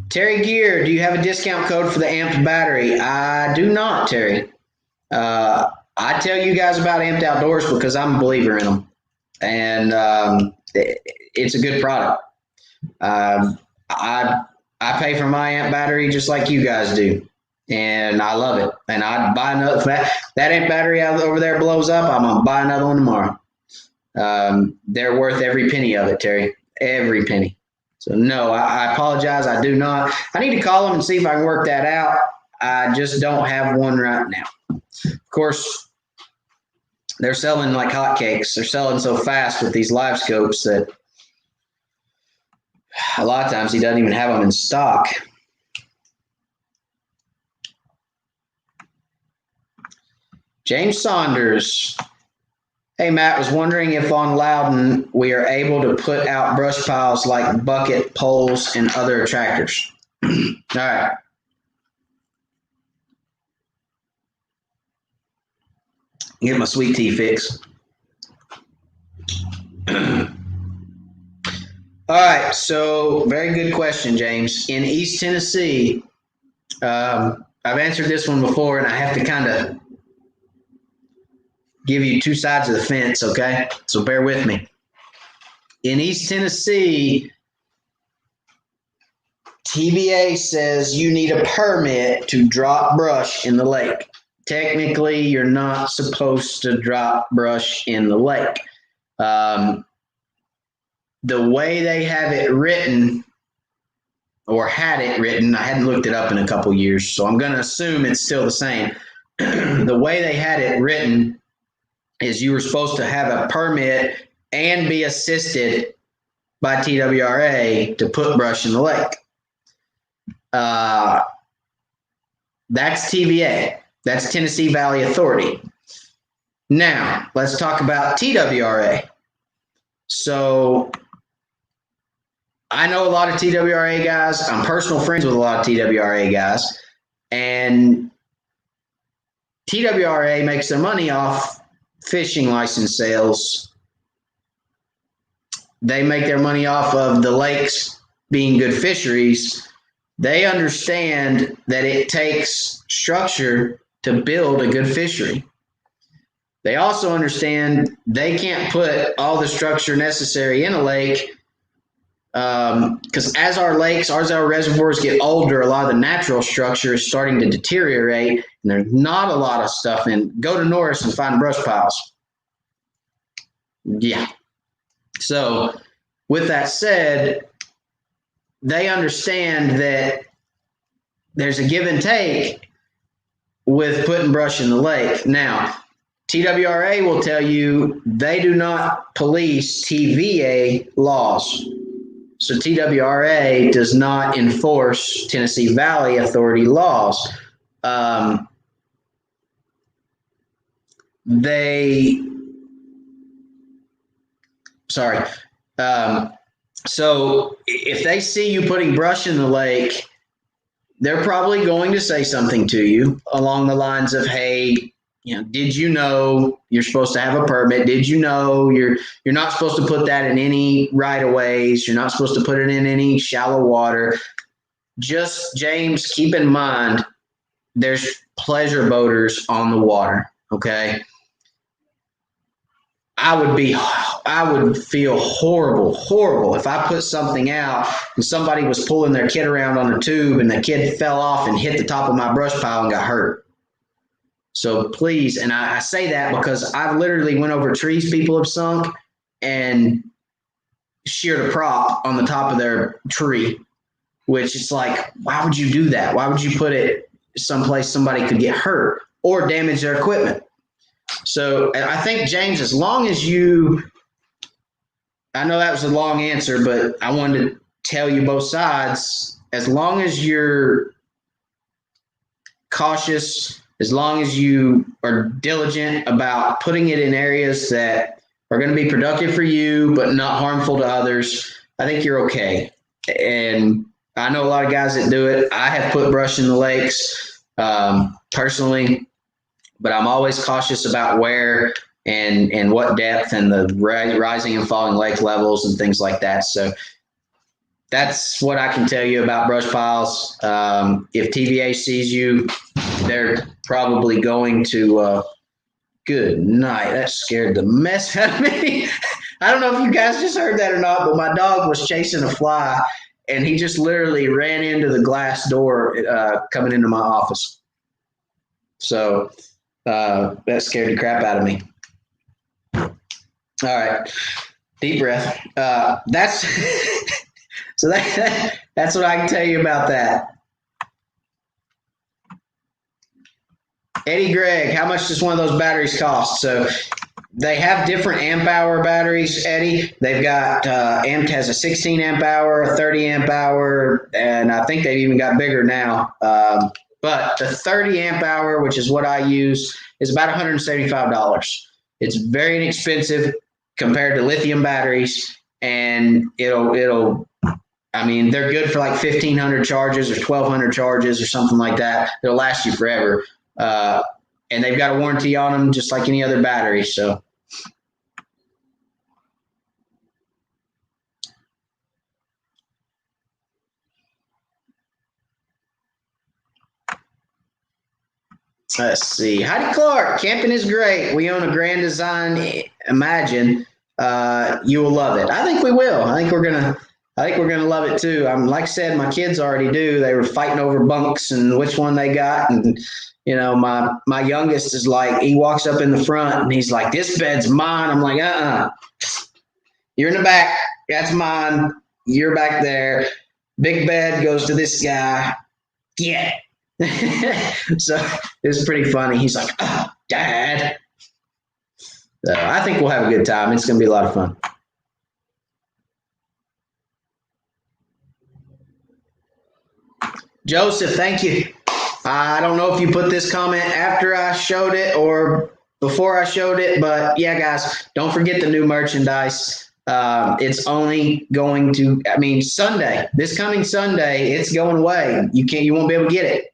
Terry Gear, do you have a discount code for the amped battery? I do not, Terry. I tell you guys about Amped Outdoors because I'm a believer in them, and it's a good product. I pay for my amp battery just like you guys do, and I love it. And I'd buy another. If that amp battery out over there blows up, I'm gonna buy another one tomorrow. They're worth every penny of it, Terry. Every penny. So no, I apologize. I do not. I need to call them and see if I can work that out. I just don't have one right now. Of course, they're selling like hotcakes. They're selling so fast with these Livescopes that a lot of times he doesn't even have them in stock. James Saunders. Hey, Matt, was wondering if on Loudon we are able to put out brush piles like bucket, poles, and other attractors. All right. Get my sweet tea fix. All right, so very good question, James. In East Tennessee, I've answered this one before, and I have to kind of give you two sides of the fence, okay? So bear with me. In East Tennessee, TBA says you need a permit to drop brush in the lake. Technically, you're not supposed to drop brush in the lake. The way they have it written, or had it written, I hadn't looked it up in a couple years, so I'm going to assume it's still the same. The way they had it written is you were supposed to have a permit and be assisted by TWRA to put brush in the lake. That's TVA. That's Tennessee Valley Authority. Now, let's talk about TWRA. So, I know a lot of TWRA guys. I'm personal friends with a lot of TWRA guys. And TWRA makes their money off fishing license sales. They make their money off of the lakes being good fisheries. They understand that it takes structure to build a good fishery. They also understand they can't put all the structure necessary in a lake because as our lakes, as our reservoirs get older, a lot of the natural structure is starting to deteriorate, and there's not a lot of stuff in. Go to Norris and find brush piles. Yeah. So with that said, they understand that there's a give and take with putting brush in the lake. Now, TWRA will tell you they do not police TVA laws. So TWRA does not enforce Tennessee Valley Authority laws. So if they see you putting brush in the lake, they're probably going to say something to you along the lines of, hey, did you know you're supposed to have a permit? Did you know you're not supposed to put that in any right of ways? You're not supposed to put it in any shallow water. Just, James, keep in mind, there's pleasure boaters on the water. Okay. I would feel horrible if I put something out and somebody was pulling their kid around on a tube and the kid fell off and hit the top of my brush pile and got hurt. So please, and I say that because I've literally went over trees people have sunk and sheared a prop on the top of their tree, which is like, why would you do that? Why would you put it someplace somebody could get hurt or damage their equipment? So I think, James, as long as I know that was a long answer, but I wanted to tell you both sides. As long as you're cautious, as long as you are diligent about putting it in areas that are going to be productive for you but not harmful to others, I think you're okay. And I know a lot of guys that do it. I have put brush in the lakes personally, but I'm always cautious about where and what depth and the rising and falling lake levels and things like that. So that's what I can tell you about brush piles. If TVA sees you, they're probably going to, good night. That scared the mess out of me. I don't know if you guys just heard that or not, but my dog was chasing a fly and he just literally ran into the glass door coming into my office. So that scared the crap out of me. All right. Deep breath. That's so that's what I can tell you about that. Eddie Gregg, how much does one of those batteries cost? So they have different amp hour batteries, Eddie. They've got Amp has a 16 amp hour, a 30 amp hour, and I think they've even got bigger now. But the 30 amp hour, which is what I use, is about $175. It's very inexpensive compared to lithium batteries, and I mean, they're good for like 1,500 charges or 1,200 charges or something like that. It'll last you forever. And they've got a warranty on them just like any other battery. So let's see. Heidi Clark, camping is great. We own a Grand Design Imagine. You will love it. I think we will. I think we're gonna love it too. Like I said, my kids already do. They were fighting over bunks and which one they got. And my youngest is like, he walks up in the front and he's like, "This bed's mine." I'm like, you're in the back. That's mine. You're back there. Big bed goes to this guy. Yeah. So it's pretty funny. He's like, "Oh, Dad." So I think we'll have a good time. It's going to be a lot of fun. Joseph, thank you. I don't know if you put this comment after I showed it or before I showed it, but yeah, guys, don't forget the new merchandise. It's only going to, I mean, Sunday, this coming Sunday, it's going away. You won't be able to get it.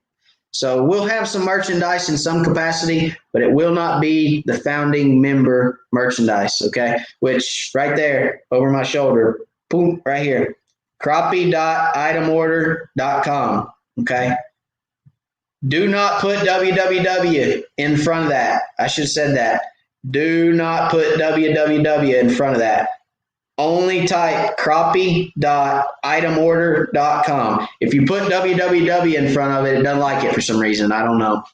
So we'll have some merchandise in some capacity, but it will not be the founding member merchandise, okay? Which right there over my shoulder, boom, right here, crappie.itemorder.com, okay? Do not put www in front of that. I should have said that. Do not put www in front of that. Only type crappie.itemorder.com. If you put www in front of it, it doesn't like it for some reason. I don't know.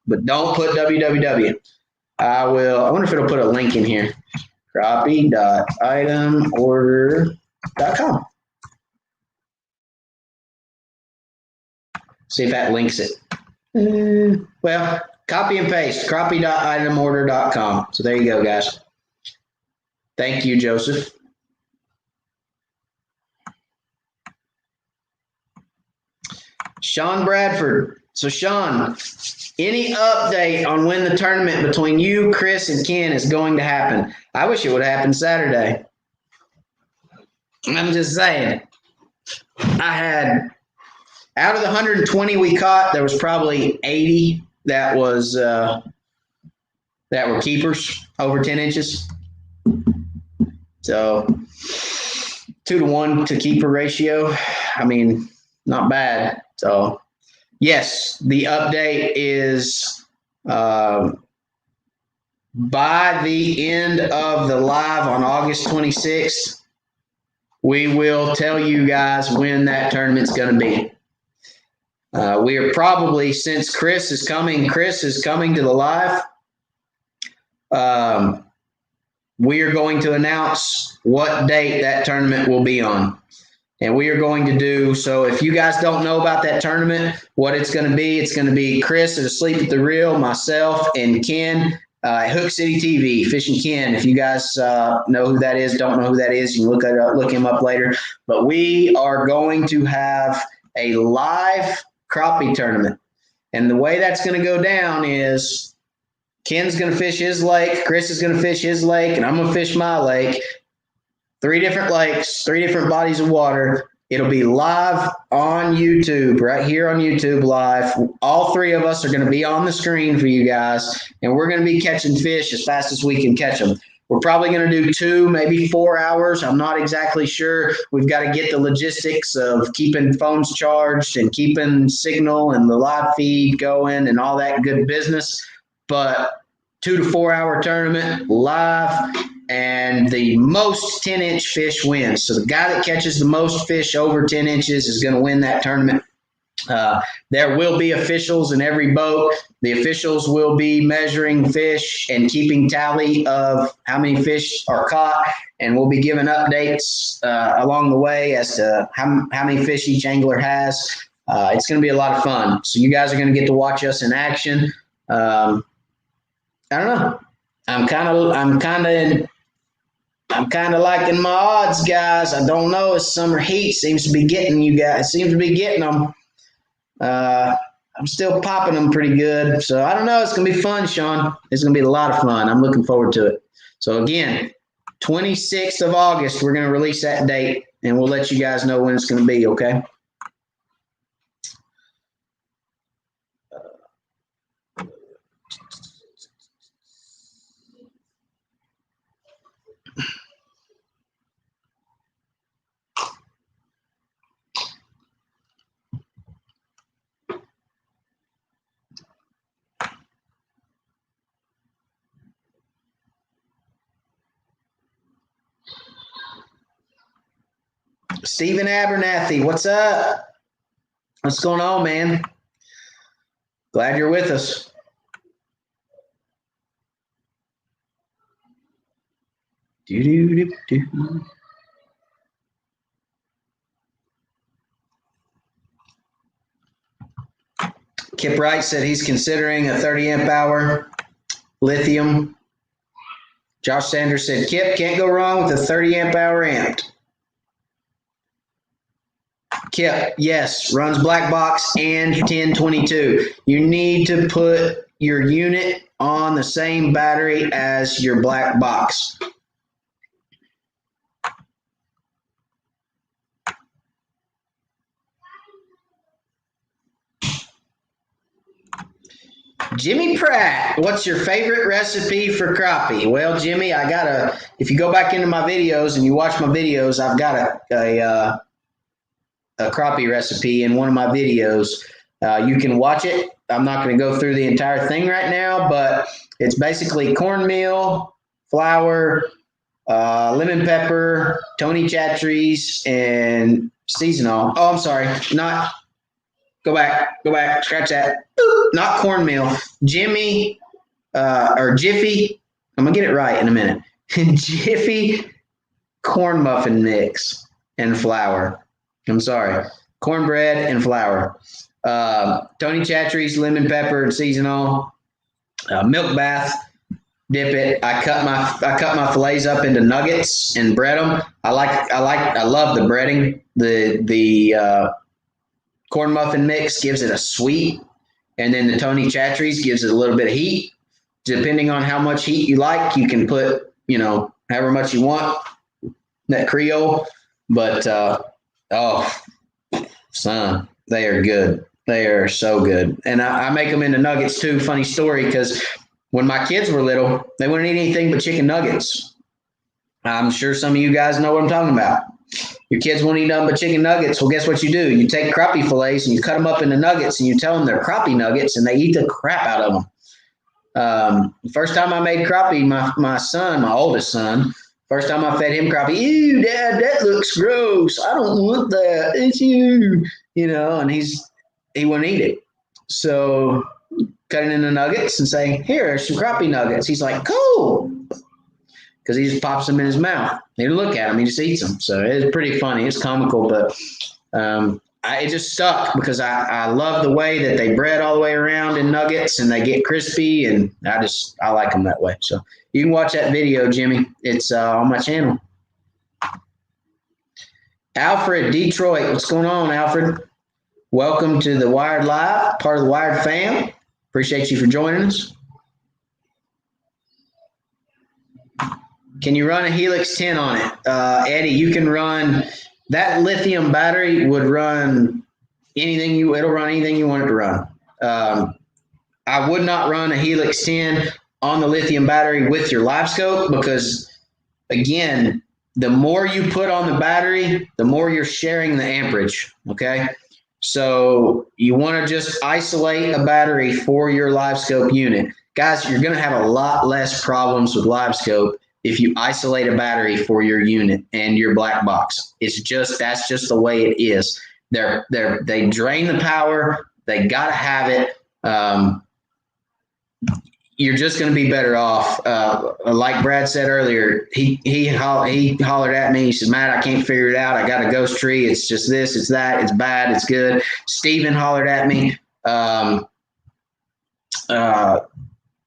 But don't put www. I wonder if it'll put a link in here. Crappie.itemorder.com. See if that links it. Well, copy and paste. Crappie.itemorder.com. So there you go, guys. Thank you, Joseph. Sean Bradford. So, Sean, any update on when the tournament between you, Chris, and Ken is going to happen? I wish it would happen Saturday. I'm just saying. I had, out of the 120 we caught, there was probably 80 that was that were keepers over 10 inches. So 2-to-1 to keeper ratio. I mean, not bad. So yes, the update is by the end of the live on August 26th, we will tell you guys when that tournament's going to be. We are probably, since Chris is coming to the live, we are going to announce what date that tournament will be on. And we are going to do, so if you guys don't know about that tournament, what it's going to be Chris at Asleep at the Reel, myself, and Ken at Hook City TV, Fishing Ken. If you guys know who that is, don't know who that is, you can look him up later. But we are going to have a live crappie tournament. And the way that's going to go down is Ken's going to fish his lake, Chris is going to fish his lake, and I'm going to fish my lake. 3 different lakes, 3 different bodies of water. It'll be live on YouTube, right here on YouTube live. All 3 of us are going to be on the screen for you guys, and we're going to be catching fish as fast as we can catch them. We're probably going to do 2, maybe 4 hours. I'm not exactly sure. We've got to get the logistics of keeping phones charged and keeping signal and the live feed going and all that good business. But 2 to 4 hour tournament live, and the most 10-inch fish wins. So the guy that catches the most fish over 10 inches is going to win that tournament. There will be officials in every boat. The officials will be measuring fish and keeping tally of how many fish are caught, and we'll be giving updates along the way as to how many fish each angler has. It's going to be a lot of fun. So you guys are going to get to watch us in action. I don't know. I'm kind of liking my odds, guys. I don't know. It's summer heat seems to be getting you guys. Seems to be getting them. I'm still popping them pretty good. So I don't know. It's gonna be fun, Sean. It's gonna be a lot of fun. I'm looking forward to it. So again, 26th of August, we're gonna release that date, and we'll let you guys know when it's gonna be. Okay. Stephen Abernathy, what's up? What's going on, man? Glad you're with us. Kip Wright said he's considering a 30 amp hour lithium. Josh Sanders said, Kip, can't go wrong with a 30 amp hour amped. Kip, yes, runs black box and 1022. You need to put your unit on the same battery as your black box. Jimmy Pratt, what's your favorite recipe for crappie? Well, Jimmy, if you go back into my videos and you watch my videos, I've got a crappie recipe in one of my videos. You can watch it. I'm not going to go through the entire thing right now, but it's basically cornmeal, flour, lemon pepper, Tony Chachere's, and seasonal. Oh, I'm sorry. Go back, scratch that. Not cornmeal. Jimmy, or Jiffy. I'm going to get it right in a minute. Jiffy corn muffin mix and flour. I'm sorry. Cornbread and flour. Tony Chachere's, lemon pepper and seasonal. Milk bath. Dip it. I cut my fillets up into nuggets and bread them. I love the breading. The corn muffin mix gives it a sweet, and then the Tony Chachere's gives it a little bit of heat. Depending on how much heat you like, you can put, however much you want, that Creole. But, son, they are good. They are so good. And I make them into nuggets too. Funny story, because when my kids were little, they wouldn't eat anything but chicken nuggets. I'm sure some of you guys know what I'm talking about. Your kids won't eat nothing but chicken nuggets. Well, guess what you do? You take crappie fillets and you cut them up into nuggets and you tell them they're crappie nuggets, and they eat the crap out of them. The first time I made crappie, my son, my oldest son, first time I fed him crappie, ew, Dad, that looks gross. I don't want that. It's you, and he wouldn't eat it. So cut it into nuggets and say, here are some crappie nuggets. He's like, cool. Because he just pops them in his mouth. He didn't look at them. He just eats them. So it's pretty funny. It's comical, but it just stuck because I love the way that they bread all the way around in nuggets and they get crispy, and I like them that way. So you can watch that video, Jimmy. It's on my channel. Alfred, Detroit. What's going on, Alfred? Welcome to the Wired Live, part of the Wired fam. Appreciate you for joining us. Can you run a Helix 10 on it? Eddie, you can run that lithium battery would run it'll run anything you want it to run. I would not run a Helix 10 on the lithium battery with your Livescope because, again, the more you put on the battery, the more you're sharing the amperage, okay? So you want to just isolate a battery for your Livescope unit. Guys, you're going to have a lot less problems with Livescope if you isolate a battery for your unit and your black box. That's just the way it is. They drain the power. They got to have it. You're just going to be better off. Like Brad said earlier, he hollered at me. He said, Matt, I can't figure it out. I got a ghost tree. It's just this, it's that, it's bad, it's good. Steven hollered at me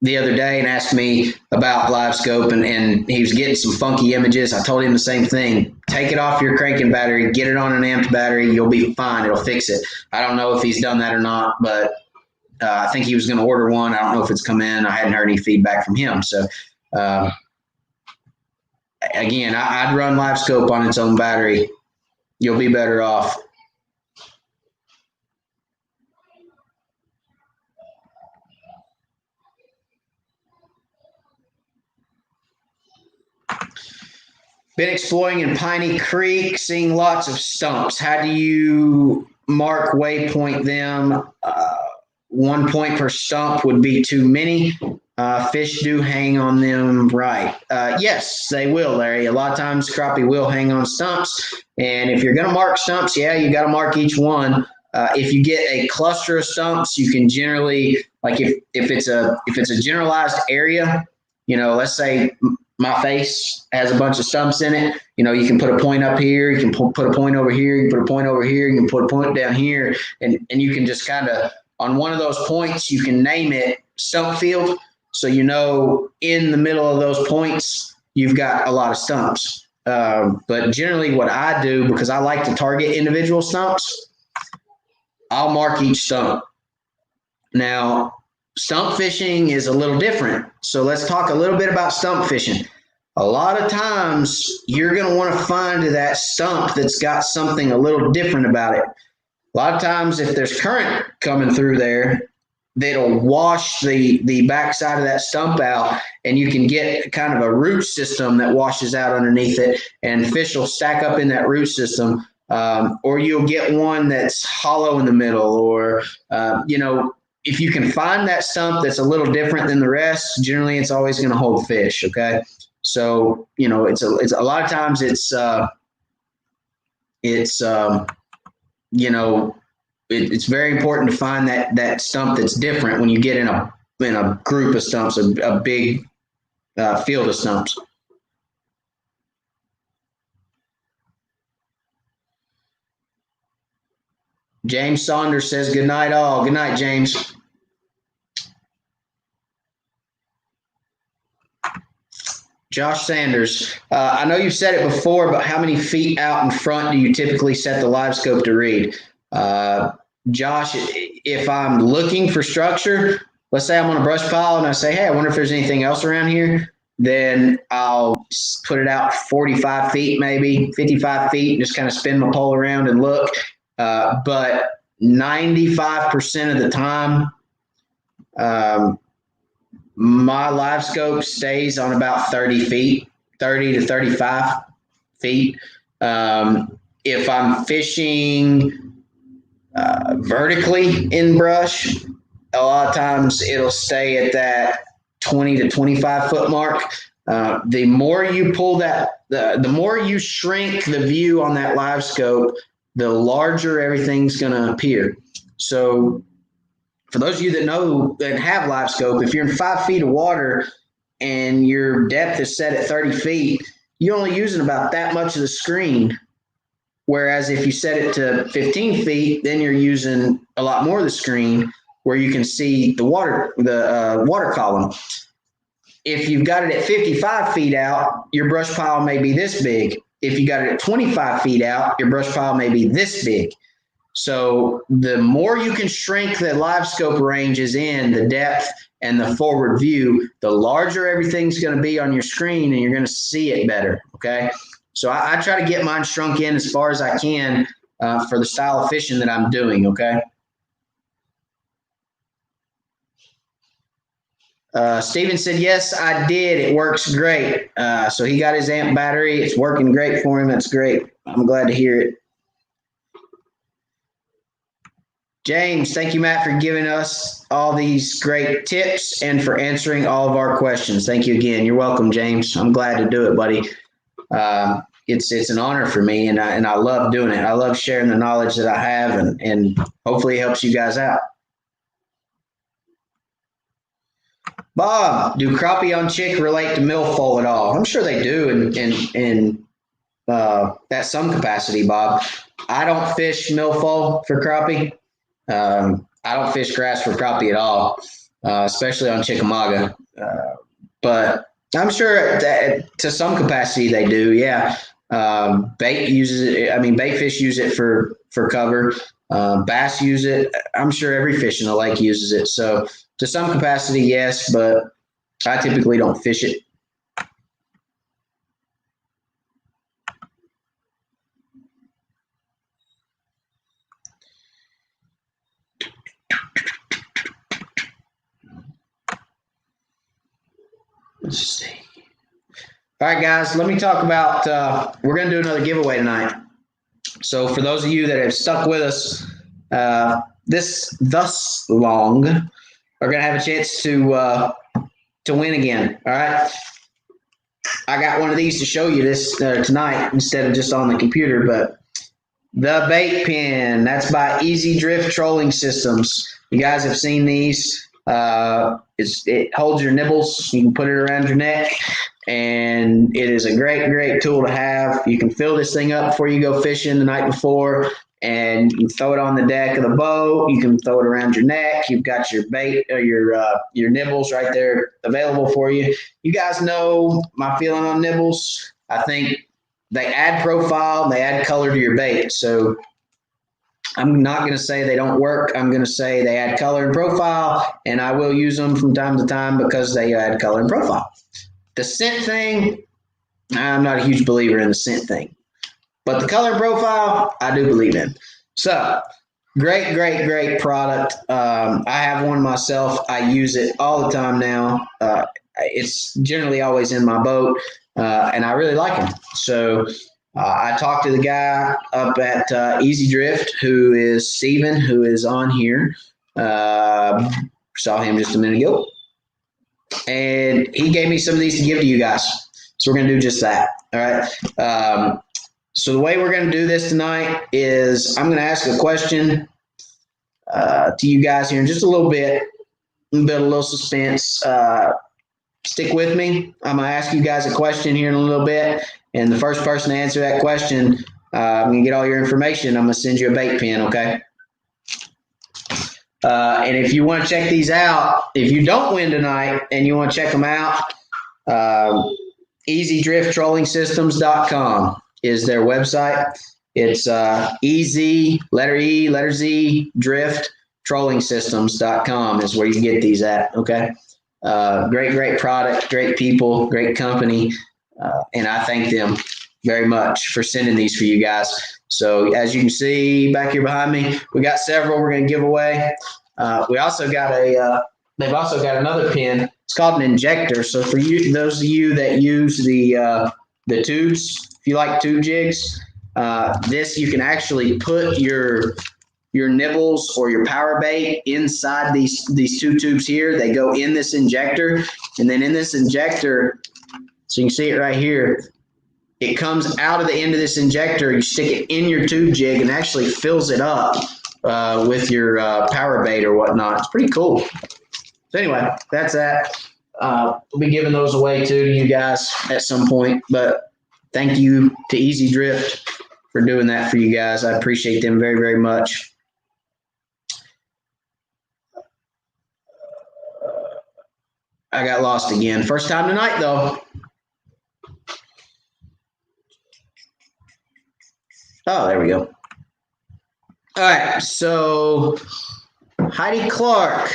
the other day and asked me about Livescope, and he was getting some funky images. I told him the same thing. Take it off your cranking battery, get it on an amped battery. You'll be fine. It'll fix it. I don't know if he's done that or not, but I think he was going to order one. I don't know if it's come in. I hadn't heard any feedback from him. So, again, I'd run Livescope on its own battery. You'll be better off. Been exploring in Piney Creek, seeing lots of stumps. How do you mark waypoint them? 1 point per stump would be too many. Fish do hang on them, right? Yes, they will, Larry. A lot of times crappie will hang on stumps. And if you're going to mark stumps, yeah, you got to mark each one. If you get a cluster of stumps, you can generally, like if it's a generalized area, let's say my face has a bunch of stumps in it. You can put a point up here. You can put a point over here. You can put a point over here. You can put a point down here. And you can just kind of, on one of those points, you can name it stump field. So in the middle of those points, you've got a lot of stumps. But generally what I do, because I like to target individual stumps, I'll mark each stump. Now, stump fishing is a little different. So let's talk a little bit about stump fishing. A lot of times you're going to want to find that stump that's got something a little different about it. A lot of times if there's current coming through there, that'll wash the backside of that stump out, and you can get kind of a root system that washes out underneath it, and fish will stack up in that root system. Or you'll get one that's hollow in the middle, or, if you can find that stump that's a little different than the rest, generally it's always going to hold fish. Okay. So, it's a lot of times it's very important to find that stump that's different when you get in a group of stumps, a big field of stumps. James Saunders says, good night all. Good night, James. Josh Sanders, I know you've said it before, but how many feet out in front do you typically set the Livescope to read? Josh, if I'm looking for structure, let's say I'm on a brush pile and I say, hey, I wonder if there's anything else around here, then I'll put it out 45 feet, maybe 55 feet, and just kind of spin my pole around and look. But 95% of the time, my Livescope stays on about 30 feet, 30 to 35 feet. If I'm fishing vertically in brush, a lot of times it'll stay at that 20 to 25 foot mark. The more you pull that, the more you shrink the view on that Livescope, the larger everything's going to appear. So for those of you that know that have Livescope, if you're in 5 feet of water and your depth is set at 30 feet, you're only using about that much of the screen. Whereas if you set it to 15 feet, then you're using a lot more of the screen where you can see the water column. If you've got it at 55 feet out, your brush pile may be this big. If you got it at 25 feet out, your brush pile may be this big. So the more you can shrink the Livescope ranges in, the depth and the forward view, the larger everything's going to be on your screen, and you're going to see it better. Okay. So I try to get mine shrunk in as far as I can for the style of fishing that I'm doing. Okay. Steven said, yes, I did. It works great. So he got his amp battery. It's working great for him. That's great. I'm glad to hear it. James, thank you, Matt, for giving us all these great tips and for answering all of our questions. Thank you again. You're welcome, James. I'm glad to do it, buddy. It's an honor for me, and I love doing it. I love sharing the knowledge that I have, and hopefully it helps you guys out. Bob, do crappie on chick relate to milfoil at all? I'm sure they do in at some capacity, Bob. I don't fish milfoil for crappie. I don't fish grass for crappie at all, especially on Chickamauga. But I'm sure that to some capacity they do. Yeah. Bait uses it. I mean, bait fish use it for cover. Bass use it. I'm sure every fish in the lake uses it. So to some capacity, yes, but I typically don't fish it. Let's see. All right, guys, let me talk about, we're going to do another giveaway tonight. So for those of you that have stuck with us thus long, are going to have a chance to win again. All right. I got one of these to show you this tonight instead of just on the computer, but the bait pin, that's by Easy Drift Trolling Systems. You guys have seen these. It holds your nibbles. You can put it around your neck, and it is a great tool to have. You can fill this thing up before you go fishing the night before, and you can throw it on the deck of the boat. You can throw it around your neck. You've got your bait or your nibbles right there available for you. You guys know my feeling on nibbles. I think they add profile and they add color to your bait. So I'm not going to say they don't work. I'm going to say they add color and profile, and I will use them from time to time because they add color and profile. The scent thing, I'm not a huge believer in the scent thing, but the color and profile, I do believe in. So great product. I have one myself. I use it all the time now. It's generally always in my boat, and I really like them. So I talked to the guy up at Easy Drift, who is Steven, who is on here. Saw him just a minute ago. And he gave me some of these to give to you guys. So we're going to do just that. All right. So the way we're going to do this tonight is I'm going to ask a question to you guys here in just a little bit. Build a little suspense. Stick with me. I'm going to ask you guys a question here in a little bit. And the first person to answer that question, I'm going to get all your information. I'm going to send you a bait pin, okay? And if you want to check these out, if you don't win tonight and you want to check them out, easydrifttrollingsystems.com is their website. It's easy, letter E, letter Z, drift, trollingsystems.com is where you can get these at, okay? Great product, great people, great company. And I thank them very much for sending these for you guys. So as you can see back here behind me, we got several we're going to give away. We also got they've also got another pin. It's called an injector. So for you, those of you that use the tubes, if you like tube jigs, this you can actually put your nibbles or your power bait inside these two tubes here. They go in this injector, and then in this injector, so you can see it right here, it comes out of the end of this injector. You stick it in your tube jig and actually fills it up with your power bait or whatnot. It's pretty cool. So anyway, that's that. We'll be giving those away too to you guys at some point. But thank you to Easy Drift for doing that for you guys. I appreciate them very much. I got lost again. First time tonight, though. Oh, there we go. All right, so Heidi Clark.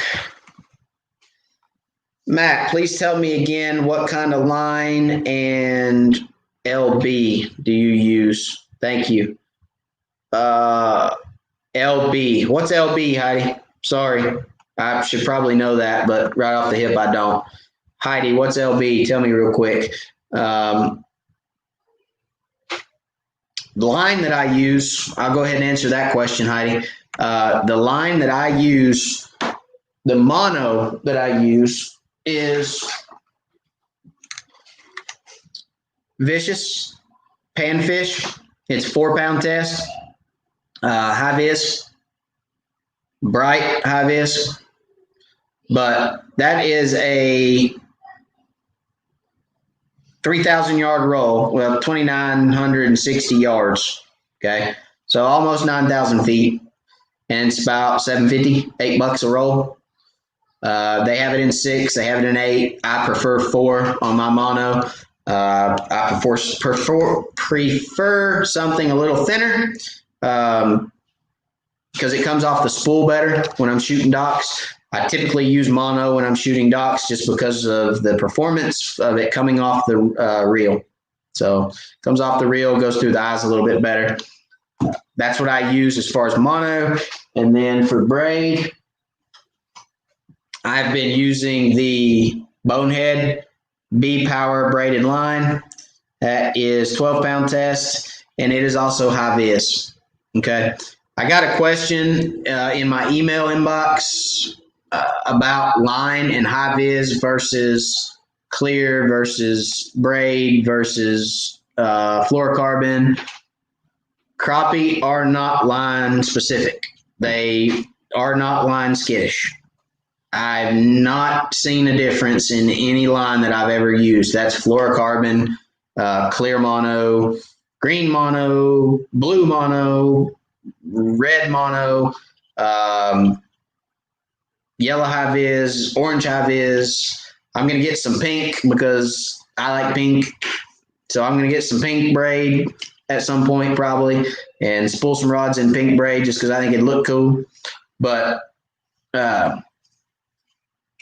Matt, please tell me again what kind of line and LB do you use? Thank you. LB. What's LB, Heidi? Sorry. I should probably know that, but right off the hip, I don't. Heidi, what's LB? Tell me real quick. The line that I use, I'll go ahead and answer that question, Heidi. The line that I use, the mono that I use is Vicious Panfish. It's 4-pound test. High vis, bright high vis. But that is a 3,000 yard roll, well, 2,960 yards. Okay. So almost 9,000 feet. And it's about $7.50, $8 a roll. They have it in 6, they have it in 8. I prefer 4 on my mono. I prefer something a little thinner because it comes off the spool better when I'm shooting docks. I typically use mono when I'm shooting docks just because of the performance of it coming off the reel. So it comes off the reel, goes through the eyes a little bit better. That's what I use as far as mono. And then for braid, I've been using the Bonehead B-Power braided line. That is 12-pound test, and it is also high vis. Okay. I got a question in my email inbox about line and high vis versus clear versus braid versus fluorocarbon. Crappie are not line specific. They are not line skittish. I've not seen a difference in any line that I've ever used. That's fluorocarbon, clear mono, green mono, blue mono, red mono, yellow high vis, orange high vis. I'm going to get some pink because I like pink. So I'm going to get some pink braid at some point probably and spool some rods in pink braid just because I think it'd look cool. But, oh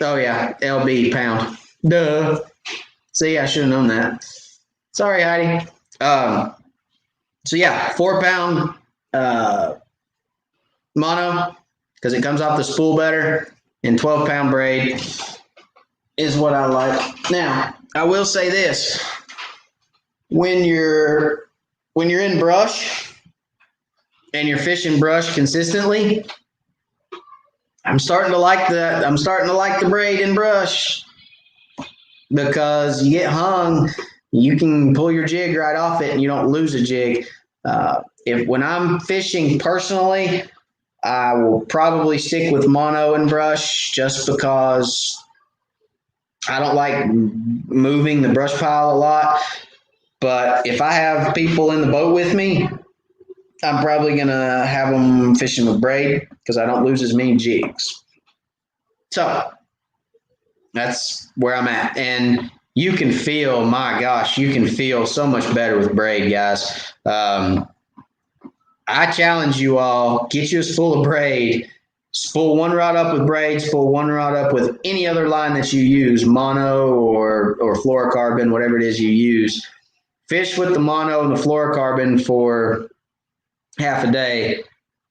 yeah, LB pound. Duh. See, I should have known that. Sorry, Heidi. So yeah, 4 pound mono because it comes off the spool better, and 12 pound braid is what I like. Now, I will say this. When you're in brush and you're fishing brush consistently, I'm starting to like the braid in brush because you get hung, you can pull your jig right off it and you don't lose a jig. When I'm fishing personally, I will probably stick with mono and brush just because I don't like moving the brush pile a lot. But if I have people in the boat with me, I'm probably going to have them fishing with braid because I don't lose as many jigs. So that's where I'm at. And you can feel, my gosh, you can feel so much better with braid, guys. I challenge you all, get you a spool of braid, spool one rod up with braid, spool one rod up with any other line that you use, mono or fluorocarbon, whatever it is you use. Fish with the mono and the fluorocarbon for half a day,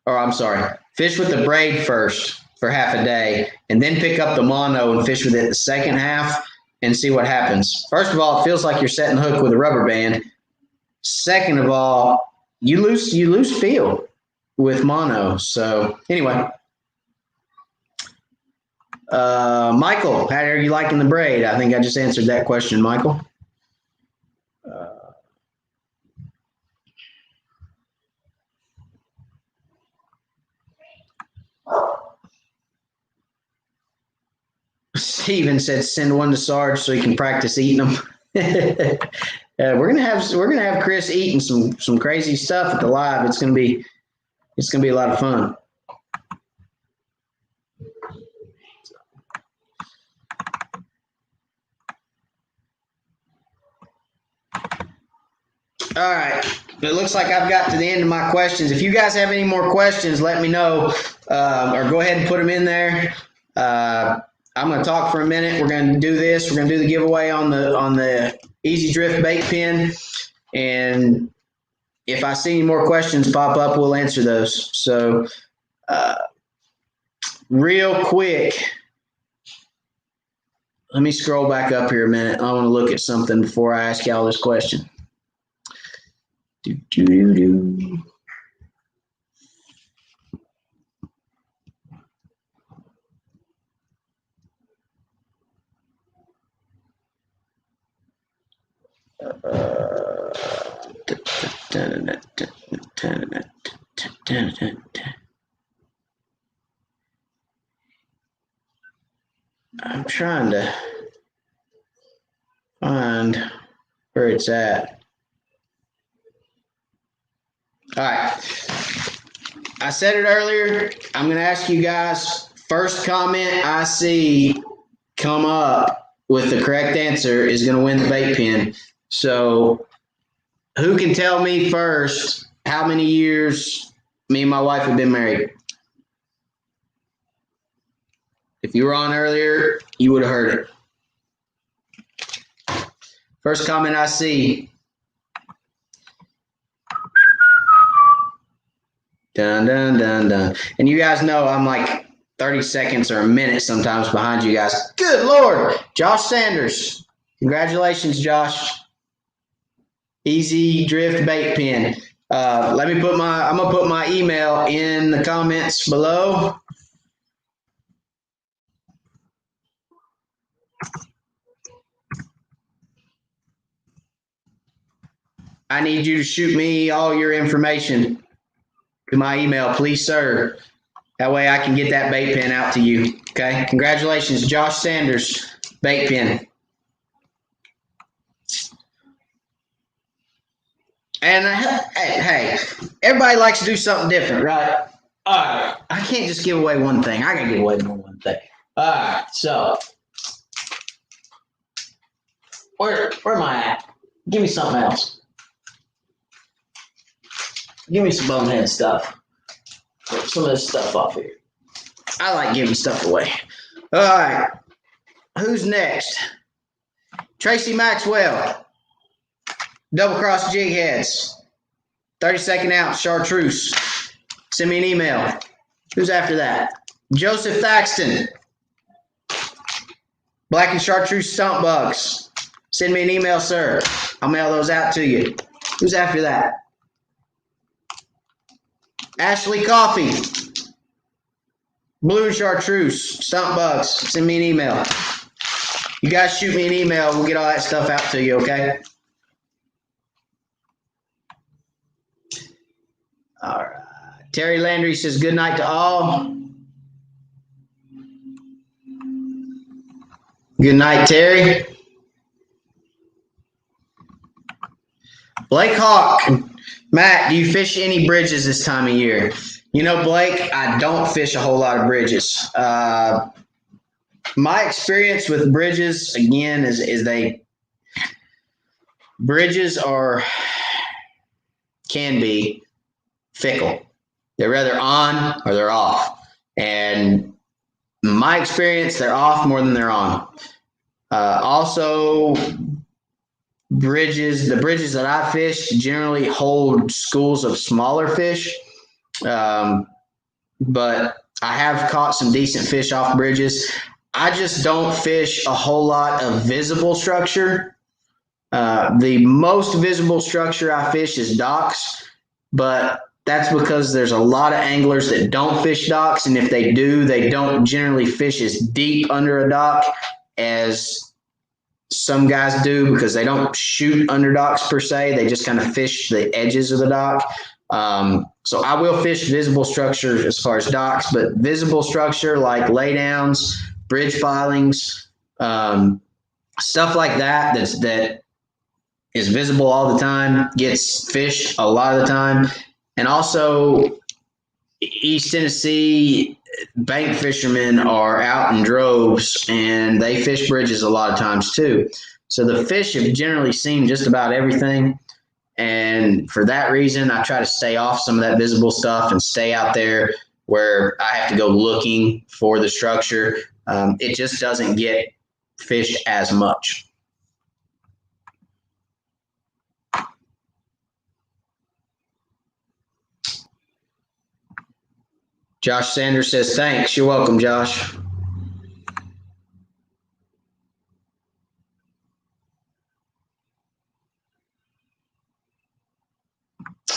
or I'm sorry, fish with the braid first for half a day, and then pick up the mono and fish with it the second half and see what happens. First of all, it feels like you're setting the hook with a rubber band. Second of all, you lose feel with mono. So anyway, Michael, how are you liking the braid? I think I just answered that question, Michael. Steven said send one to Sarge so he can practice eating them. We're gonna have Chris eating some crazy stuff at the live. It's gonna be a lot of fun. All right. It looks like I've got to the end of my questions. If you guys have any more questions, let me know, or go ahead and put them in there. I'm going to talk for a minute. We're going to do this. We're going to do the giveaway on the Easy Drift bait pin. And if I see any more questions pop up, we'll answer those. So real quick, let me scroll back up here a minute. I want to look at something before I ask y'all this question. I'm trying to find where it's at. All right. I said it earlier. I'm going to ask you guys, first comment I see come up with the correct answer is going to win the bait pin. So who can tell me first how many years me and my wife have been married? If you were on earlier, you would have heard it. First comment I see. Dun, dun, dun, dun. And you guys know I'm like 30 seconds or a minute sometimes behind you guys. Good Lord. Josh Sanders. Congratulations, Josh. Easy Drift bait pin. I'm going to put my email in the comments below. I need you to shoot me all your information to my email, please, sir. That way I can get that bait pin out to you. Okay. Congratulations, Josh Sanders, bait pin. And hey, everybody likes to do something different, right? All right. I can't just give away one thing. I got to give away more than one thing. All right. So where am I at? Give me something else. Give me some bonehead stuff. Get some of this stuff off here. I like giving stuff away. All right. Who's next? Tracy Maxwell. Double cross jig heads. 32nd ounce chartreuse. Send me an email. Who's after that? Joseph Thaxton. Black and chartreuse stump bugs. Send me an email, sir. I'll mail those out to you. Who's after that? Ashley Coffee. Blue and chartreuse stump bugs. Send me an email. You guys shoot me an email. We'll get all that stuff out to you, okay? All right. Terry Landry says, good night to all. Good night, Terry. Blake Hawk. Matt, do you fish any bridges this time of year? You know, Blake, I don't fish a whole lot of bridges. My experience with bridges, again, is bridges can be fickle. They're either on or they're off. And my experience, they're off more than they're on. Also, the bridges that I fish generally hold schools of smaller fish. But I have caught some decent fish off bridges. I just don't fish a whole lot of visible structure. The most visible structure I fish is docks, but that's because there's a lot of anglers that don't fish docks, and if they do, they don't generally fish as deep under a dock as some guys do, because they don't shoot under docks per se. They just kind of fish the edges of the dock. So I will fish visible structure as far as docks, but visible structure like laydowns, bridge filings, stuff like that is visible all the time, gets fished a lot of the time. And also, East Tennessee bank fishermen are out in droves, and they fish bridges a lot of times too. So the fish have generally seen just about everything. And for that reason, I try to stay off some of that visible stuff and stay out there where I have to go looking for the structure. It just doesn't get fished as much. Josh Sanders says, thanks. You're welcome, Josh.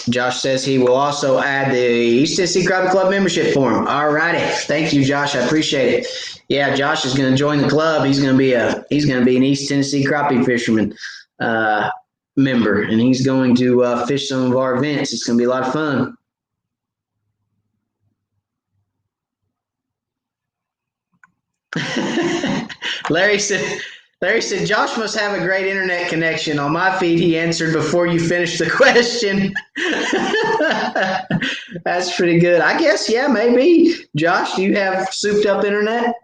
Josh says he will also add the East Tennessee Crappie Club membership form. All righty. Thank you, Josh. I appreciate it. Yeah, Josh is going to join the club. He's going to be an East Tennessee crappie fisherman member, and he's going to fish some of our events. It's going to be a lot of fun. Larry said, Josh must have a great internet connection. On my feed, he answered before you finished the question. That's pretty good. I guess, yeah, maybe. Josh, do you have souped up internet?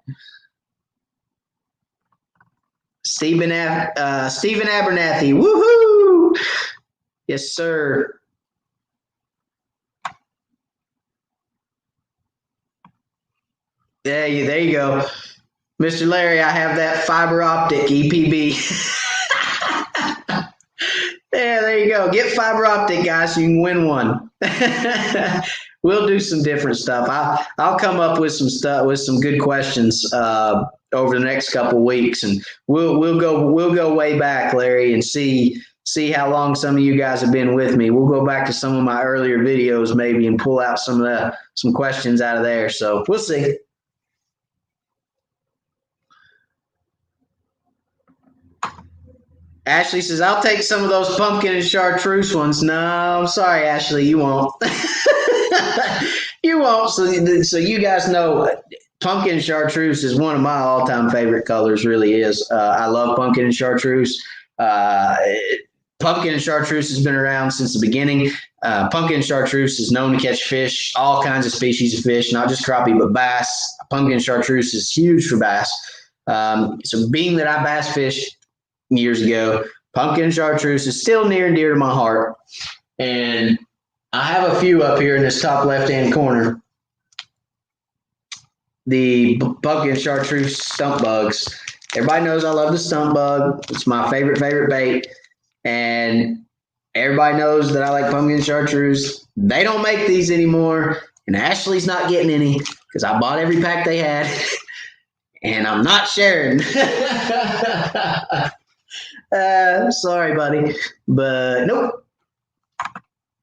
Stephen Abernathy. Woohoo! Yes, sir. There you go. Mr. Larry, I have that fiber optic EPB. There you go. Get fiber optic, guys, so you can win one. We'll do some different stuff. I'll come up with some stuff, with some good questions over the next couple weeks, and we'll go way back, Larry, and see how long some of you guys have been with me. We'll go back to some of my earlier videos maybe and pull out some questions out of there. So we'll see. Ashley says, I'll take some of those pumpkin and chartreuse ones. No, I'm sorry, Ashley, you won't. You won't. So you guys know, pumpkin and chartreuse is one of my all-time favorite colors, really is. I love pumpkin and chartreuse. Pumpkin and chartreuse has been around since the beginning. Pumpkin and chartreuse is known to catch fish, all kinds of species of fish, not just crappie, but bass. Pumpkin and chartreuse is huge for bass. So being that I bass fished years ago, Pumpkin chartreuse is still near and dear to my heart. And I have a few up here in this top left-hand corner. The pumpkin chartreuse stump bugs. Everybody knows I love the stump bug. It's my favorite bait. And everybody knows that I like pumpkin chartreuse. They don't make these anymore. And Ashley's not getting any because I bought every pack they had. And I'm not sharing. Sorry, buddy. But nope.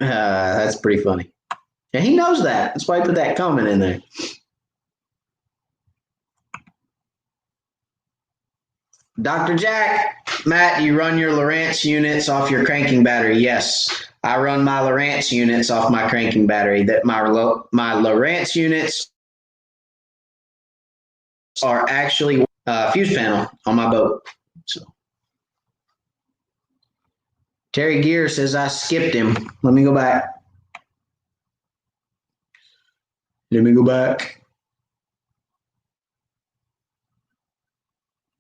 That's pretty funny. And he knows that. That's why I put that comment in there. Dr. Jack, Matt, you run your Lowrance units off your cranking battery. Yes, I run my Lowrance units off my cranking battery. That my Lowrance units are actually fuse panel on my boat. So Terry Gear says I skipped him. Let me go back.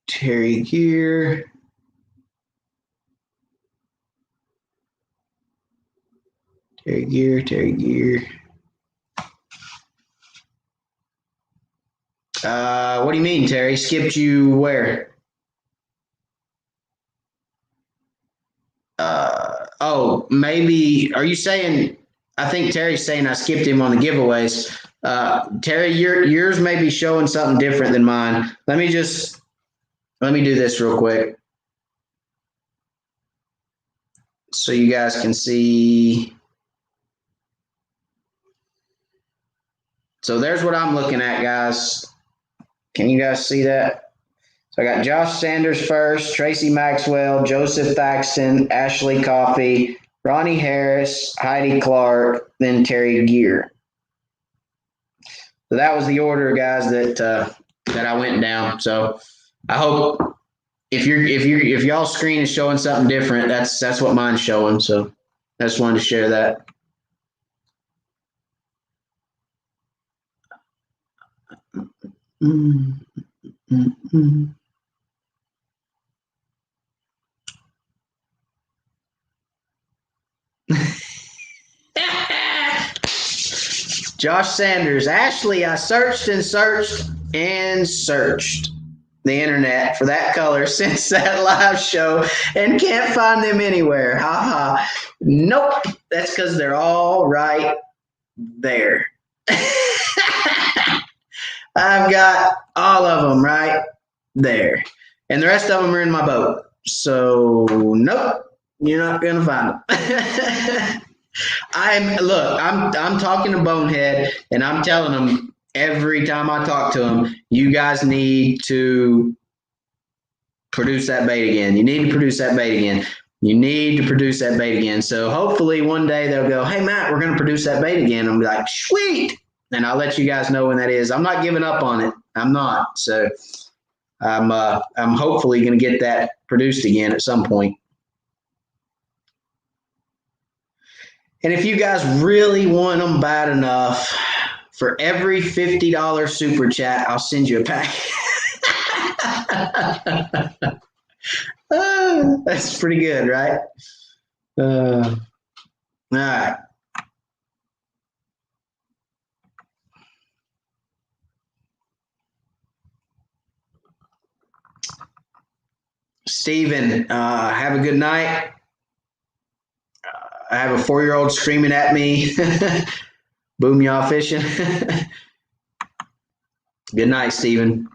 Terry Gear. Terry Gear. What do you mean, Terry? Skipped you where? Oh, maybe. Are you saying? I think Terry's saying I skipped him on the giveaways. Terry, yours may be showing something different than mine. Let me do this real quick so you guys can see. So there's what I'm looking at, guys. Can you guys see that? So I got Josh Sanders first, Tracy Maxwell, Joseph Thaxton, Ashley Coffey, Ronnie Harris, Heidi Clark, then Terry Gear. So that was the order, guys, that I went down. So I hope if y'all's screen is showing something different, that's what mine's showing. So I just wanted to share that. Josh Sanders. Ashley, I searched the internet for that color since that live show and can't find them anywhere. Haha. Nope. That's because they're all right there. I've got all of them right there. And the rest of them are in my boat. So, nope. You're not going to find them. I'm talking to Bonehead, and I'm telling him every time I talk to him, you guys need to produce that bait again. You need to produce that bait again. So hopefully one day they'll go, hey, Matt, we're going to produce that bait again. I'm like, sweet. And I'll let you guys know when that is. I'm not giving up on it. I'm not. So I'm hopefully going to get that produced again at some point. And if you guys really want them bad enough, for every $50 super chat, I'll send you a pack. That's pretty good, right? All right. Steven, have a good night. I have a 4-year-old screaming at me. Boom, y'all fishing. Good night, Steven.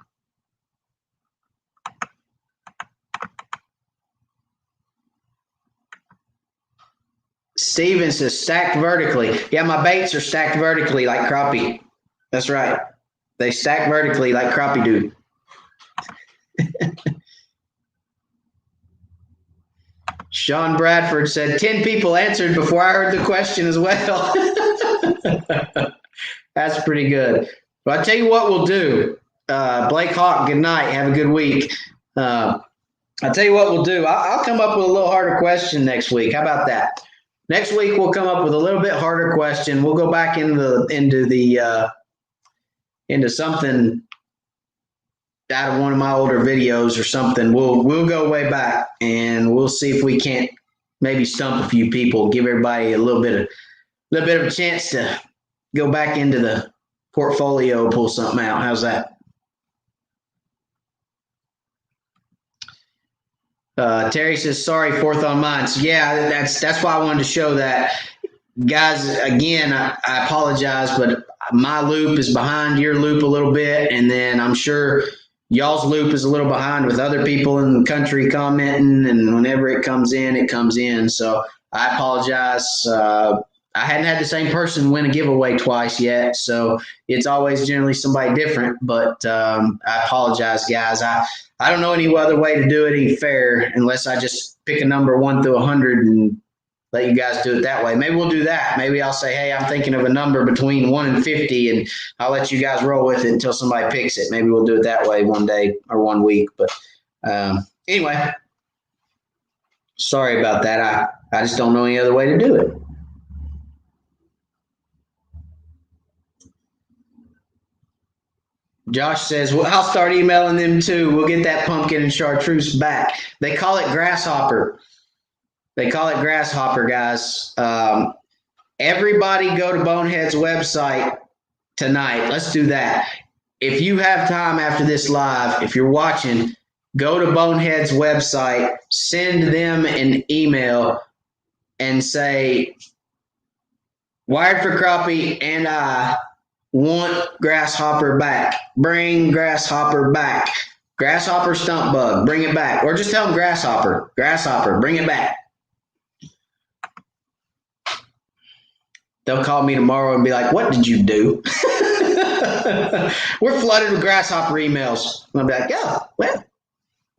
Steven says stacked vertically. Yeah, my baits are stacked vertically like crappie. That's right. They stack vertically like crappie do. Sean Bradford said 10 people answered before I heard the question as well. That's pretty good. But I'll tell you what we'll do. Blake Hawk, good night. Have a good week. I'll tell you what we'll do. I'll come up with a little harder question next week. How about that? Next week we'll come up with a little bit harder question. We'll go back into something out of one of my older videos or something. We'll go way back and we'll see if we can't maybe stump a few people, give everybody a little bit of a chance to go back into the portfolio, pull something out. How's that? Terry says, sorry, fourth on mine. So yeah, that's why I wanted to show that. Guys, again, I apologize, but my loop is behind your loop a little bit, and then I'm sure y'all's loop is a little behind with other people in the country commenting, and whenever it comes in, it comes in. So I apologize. I hadn't had the same person win a giveaway twice yet, so it's always generally somebody different, but I apologize, guys. I don't know any other way to do it any fair unless I just pick a number 1 through 100 and let you guys do it that way. Maybe we'll do that. Maybe I'll say, hey, I'm thinking of a number between 1 and 50, and I'll let you guys roll with it until somebody picks it. Maybe we'll do it that way one day or 1 week. But anyway, sorry about that. I just don't know any other way to do it. Josh says, well, I'll start emailing them too. We'll get that pumpkin and chartreuse back. They call it grasshopper. Guys. Everybody go to Bonehead's website tonight. Let's do that. If you have time after this live, if you're watching, go to Bonehead's website, send them an email and say, Wired for Crappie and I want grasshopper back. Bring grasshopper back. Grasshopper stump bug, bring it back. Or just tell them grasshopper, bring it back. They'll call me tomorrow and be like, what did you do? We're flooded with grasshopper emails. And I'll be like, yeah, well,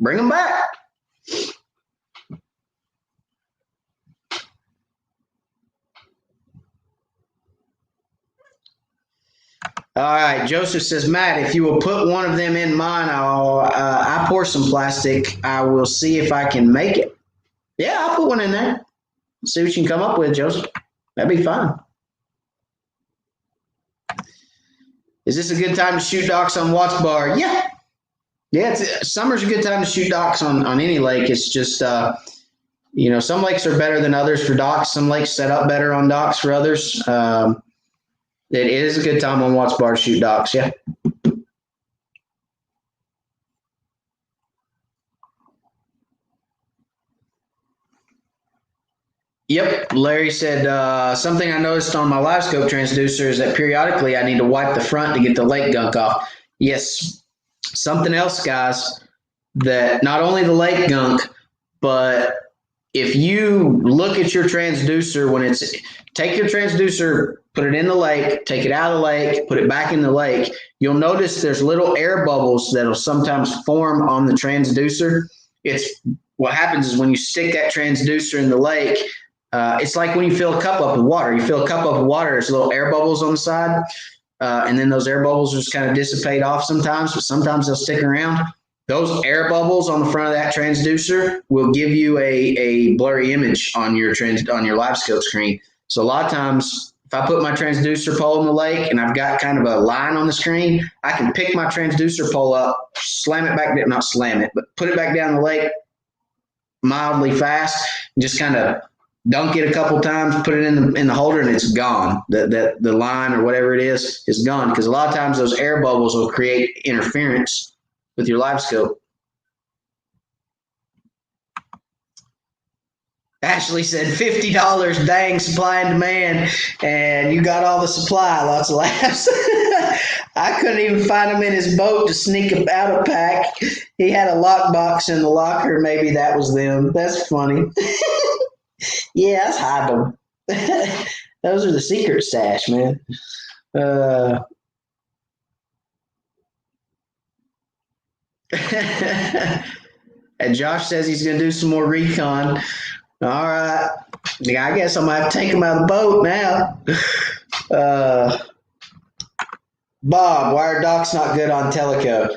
bring them back. All right, Joseph says, Matt, if you will put one of them in mine, I pour some plastic. I will see if I can make it. Yeah, I'll put one in there. See what you can come up with, Joseph. That'd be fun. Is this a good time to shoot docks on Watts Bar? Yeah. Yeah, summer's a good time to shoot docks on any lake. It's just, some lakes are better than others for docks. Some lakes set up better on docks for others. It is a good time on Watts Bar to shoot docks, yeah. Yep, Larry said, something I noticed on my Livescope transducer is that periodically I need to wipe the front to get the lake gunk off. Yes, something else, guys, that not only the lake gunk, but if you look at your transducer take your transducer, put it in the lake, take it out of the lake, put it back in the lake, you'll notice there's little air bubbles that'll sometimes form on the transducer. What happens is when you stick that transducer in the lake, it's like when you fill a cup up with water. You fill a cup up with water, there's little air bubbles on the side, and then those air bubbles just kind of dissipate off sometimes, but sometimes they'll stick around. Those air bubbles on the front of that transducer will give you a blurry image on your Livescope screen. So a lot of times, if I put my transducer pole in the lake and I've got kind of a line on the screen, I can pick my transducer pole up, slam it back down, not slam it, but put it back down the lake mildly fast, and just kind of dunk it a couple times, put it in the holder, and it's gone. The line or whatever it is gone, because a lot of times those air bubbles will create interference with your Livescope. Ashley said $50, dang, supply and demand, and you got all the supply, lots of laughs. I couldn't even find him in his boat to sneak out a pack. He had a lockbox in the locker. Maybe that was them. That's funny. Yeah, let's hide them. Those are the secret stash, man. And Josh says he's going to do some more recon. All right. Yeah, I guess I'm going to have to take him out of the boat now. Bob, why are docks not good on Teleco?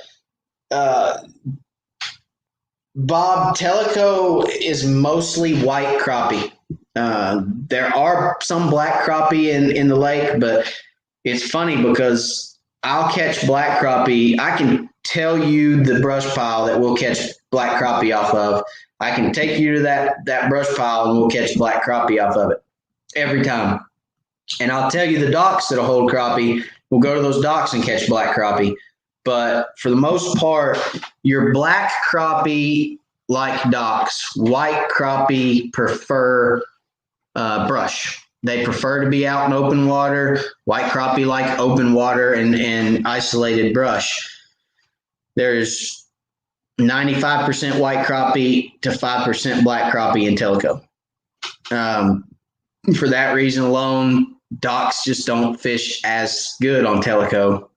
Bob, Teleco is mostly white crappie. There are some black crappie in the lake, but it's funny because I'll catch black crappie. I can tell you the brush pile that we'll catch black crappie off of. I can take you to that brush pile and we'll catch black crappie off of it every time. And I'll tell you the docks that'll hold crappie. We'll go to those docks and catch black crappie. But for the most part, your black crappie like docks, white crappie prefer brush. They prefer to be out in open water. White crappie like open water and isolated brush. There's 95% white crappie to 5% black crappie in Tellico. For that reason alone, docks just don't fish as good on Tellico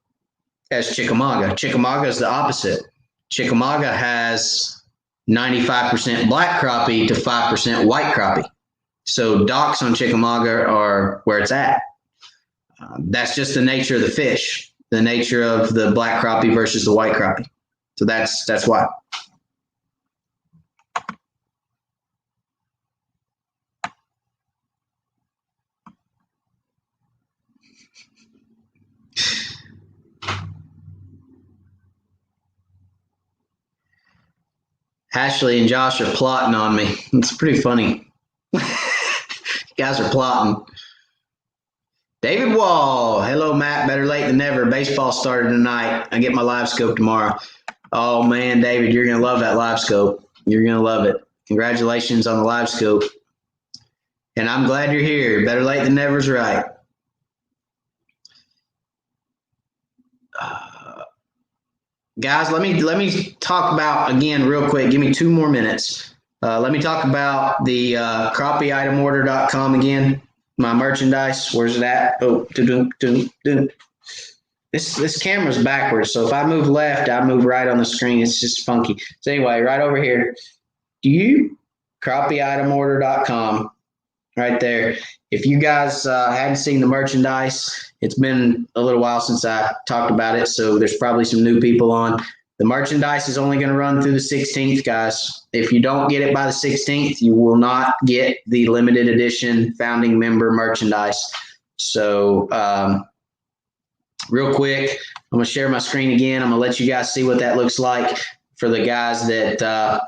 as Chickamauga. Chickamauga is the opposite. Chickamauga has 95% black crappie to 5% white crappie. So docks on Chickamauga are where it's at. That's just the nature of the fish, the nature of the black crappie versus the white crappie. So that's why. Ashley and Josh are plotting on me. It's pretty funny. You guys are plotting. David Wall. Hello, Matt. Better late than never. Baseball started tonight. I get my Livescope tomorrow. Oh, man, David, you're going to love that Livescope. You're going to love it. Congratulations on the Livescope. And I'm glad you're here. Better late than never is right. Guys, let me talk about, again, real quick. Give me 2 more minutes. Let me talk about the crappieitemorder.com again. My merchandise. Where's it at? Oh, this camera's backwards, so if I move left, I move right on the screen. It's just funky. So anyway, right over here, crappieitemorder.com, right there. If you guys hadn't seen the merchandise, it's been a little while since I talked about it, so there's probably some new people on. The merchandise is only going to run through the 16th, guys. If you don't get it by the 16th, you will not get the limited edition founding member merchandise. So real quick, I'm going to share my screen again. I'm going to let you guys see what that looks like for the guys that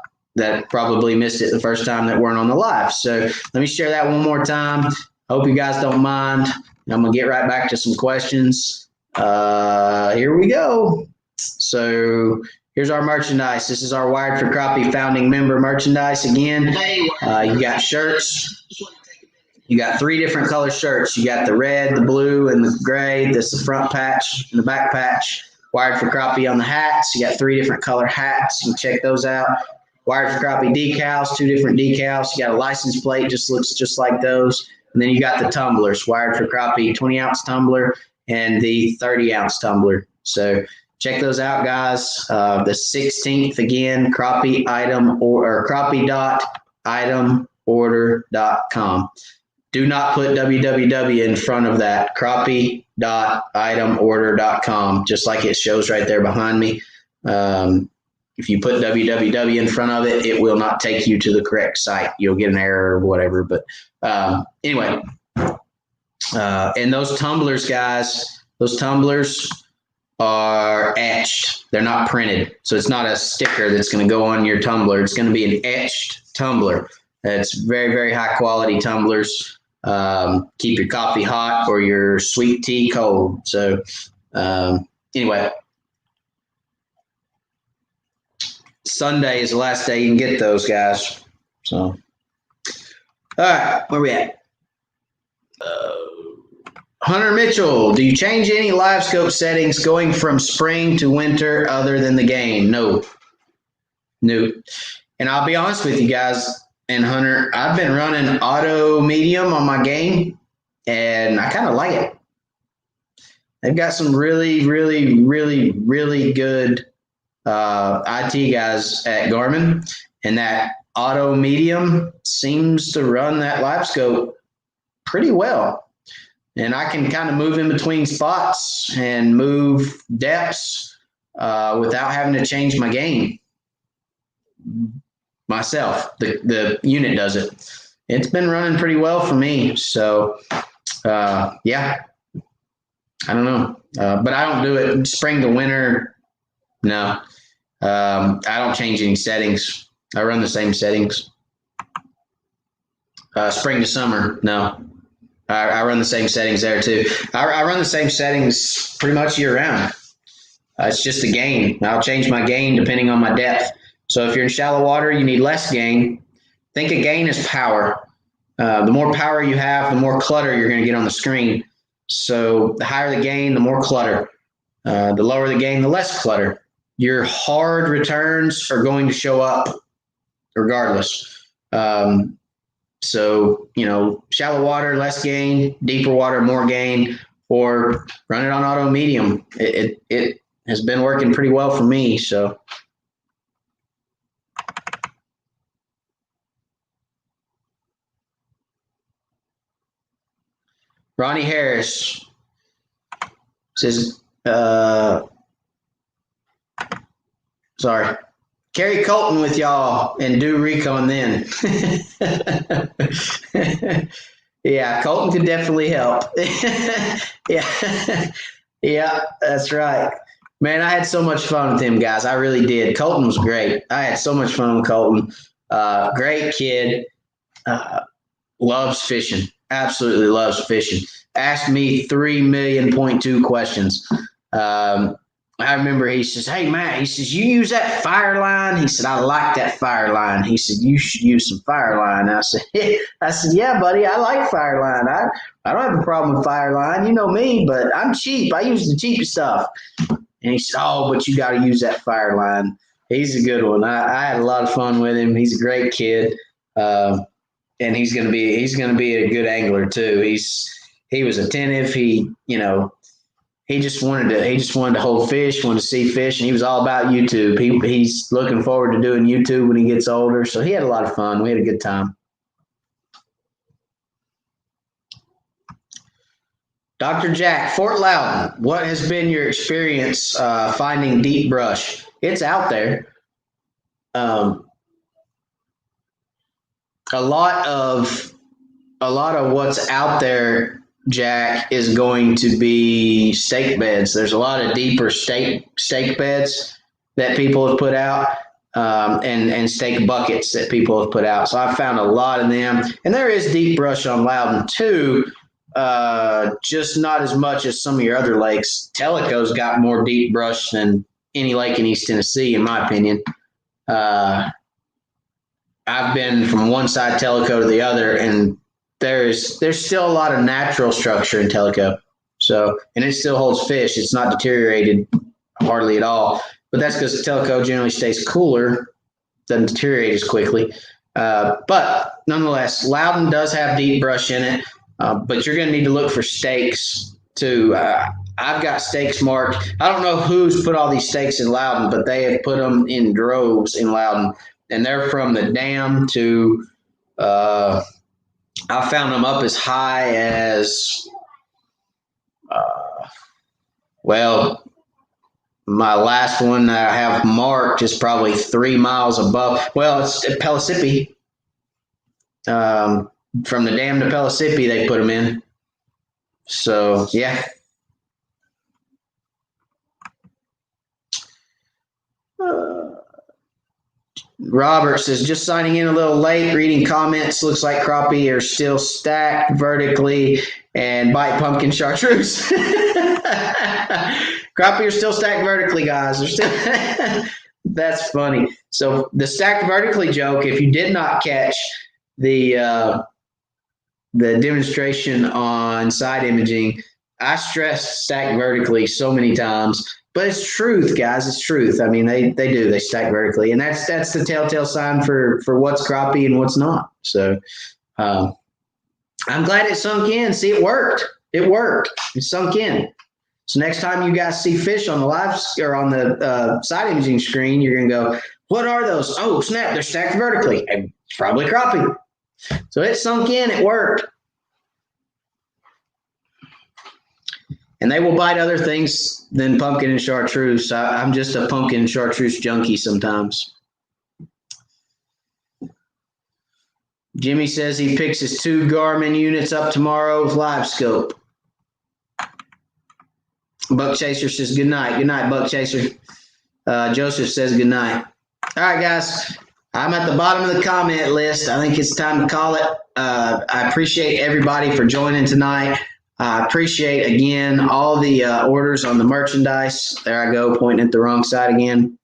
probably missed it the first time that weren't on the live. So let me share that one more time. Hope you guys don't mind. I'm going to get right back to some questions. Here we go. So here's our merchandise. This is our Wired for Crappie founding member merchandise. Again, you got shirts. You got 3 different color shirts. You got the red, the blue, and the gray. This is the front patch and the back patch. Wired for Crappie on the hats. You got 3 different color hats. You can check those out. Wired for Crappie decals, 2 different decals. You got a license plate, just looks just like those. And then you got the tumblers, Wired for Crappie 20-ounce tumbler and the 30-ounce tumbler. So check those out, guys. The 16th, again, crappie item or crappie.itemorder.com. Do not put www in front of that. Crappie.itemorder.com, just like it shows right there behind me. If you put www in front of it, it will not take you to the correct site. You'll get an error or whatever. But anyway, and those tumblers, guys, those tumblers are etched. They're not printed. So it's not a sticker that's going to go on your tumbler. It's going to be an etched tumbler. It's very, very high quality tumblers. Keep your coffee hot or your sweet tea cold. So anyway, Sunday is the last day you can get those, guys. So, all right, where we at? Hunter Mitchell, do you change any Livescope settings going from spring to winter other than the game? No. And I'll be honest with you guys, and Hunter, I've been running auto medium on my game, and I kind of like it. They've got some really, really, really, really good IT guys at Garmin, and that auto medium seems to run that Livescope pretty well. And I can kind of move in between spots and move depths without having to change my game myself. The unit does it. It's been running pretty well for me. So, yeah, I don't know. But I don't do it spring to winter. No. I don't change any settings. I run the same settings. Spring to summer, no. I run the same settings there too. I run the same settings pretty much year round. It's just the gain. I'll change my gain depending on my depth. So if you're in shallow water, you need less gain. Think of gain as power. The more power you have, the more clutter you're going to get on the screen. So the higher the gain, the more clutter. The lower the gain, the less clutter. Your hard returns are going to show up regardless. So, shallow water, less gain, deeper water, more gain, or run it on auto medium. It has been working pretty well for me. So, Ronnie Harris says, sorry. Carry Colton with y'all and do recon then. Yeah, Colton could definitely help. Yeah, yeah, that's right. Man, I had so much fun with him, guys. I really did. Colton was great. I had so much fun with Colton. Great kid. Loves fishing. Absolutely loves fishing. Asked me 3,000,000.2 questions. I remember he says, "Hey, Matt," he says, "you use that fire line?" He said, "I like that fire line." He said, "You should use some fire line." I said, "Yeah, buddy, I like fire line. I don't have a problem with fire line. You know me, but I'm cheap. I use the cheap stuff." And he said, "Oh, but you got to use that fire line." He's a good one. I had a lot of fun with him. He's a great kid, and he's gonna be a good angler too. He was attentive. He just wanted to hold fish, wanted to see fish, and he was all about YouTube. He's looking forward to doing YouTube when he gets older. So he had a lot of fun. We had a good time. Dr. Jack, Fort Loudon, what has been your experience finding deep brush? It's out there. A lot of what's out there, Jack, is going to be stake beds. There's a lot of deeper stake beds that people have put out, and stake buckets that people have put out. So I found a lot of them, and there is deep brush on Loudon too, just not as much as some of your other lakes. Tellico's got more deep brush than any lake in East Tennessee, in my opinion. I've been from one side Tellico to the other, and there's still a lot of natural structure in Tellico. So, and it still holds fish. It's not deteriorated hardly at all. But that's because Tellico generally stays cooler, doesn't deteriorate as quickly. But nonetheless, Loudon does have deep brush in it, but you're going to need to look for stakes too. I've got stakes marked. I don't know who's put all these stakes in Loudon, but they have put them in droves in Loudon, and they're from the dam to I found them up as high as, my last one that I have marked is probably 3 miles above. Well, it's at Pellissippi. From the dam to Pellissippi, they put them in. So, yeah. Robert says, just signing in a little late, reading comments. Looks like crappie are still stacked vertically and bite pumpkin chartreuse. Crappie are still stacked vertically, guys. They're still That's funny. So the stacked vertically joke, if you did not catch the demonstration on side imaging, I stressed stacked vertically so many times. But it's truth, guys. It's truth. I mean, they do. They stack vertically, and that's the telltale sign for what's crappie and what's not. So I'm glad it sunk in. See, it worked. It worked. It sunk in. So next time you guys see fish on the live or on the side imaging screen, you're gonna go, "What are those? Oh, snap! They're stacked vertically. It's probably crappie." So it sunk in. It worked. And they will bite other things than pumpkin and chartreuse. I'm just a pumpkin and chartreuse junkie sometimes. Jimmy says he picks his 2 Garmin units up tomorrow with Livescope. Buck Chaser says, good night. Good night, Buck Chaser. Joseph says good night. All right, guys. I'm at the bottom of the comment list. I think it's time to call it. I appreciate everybody for joining tonight. I appreciate, again, all the orders on the merchandise. There I go, pointing at the wrong side again.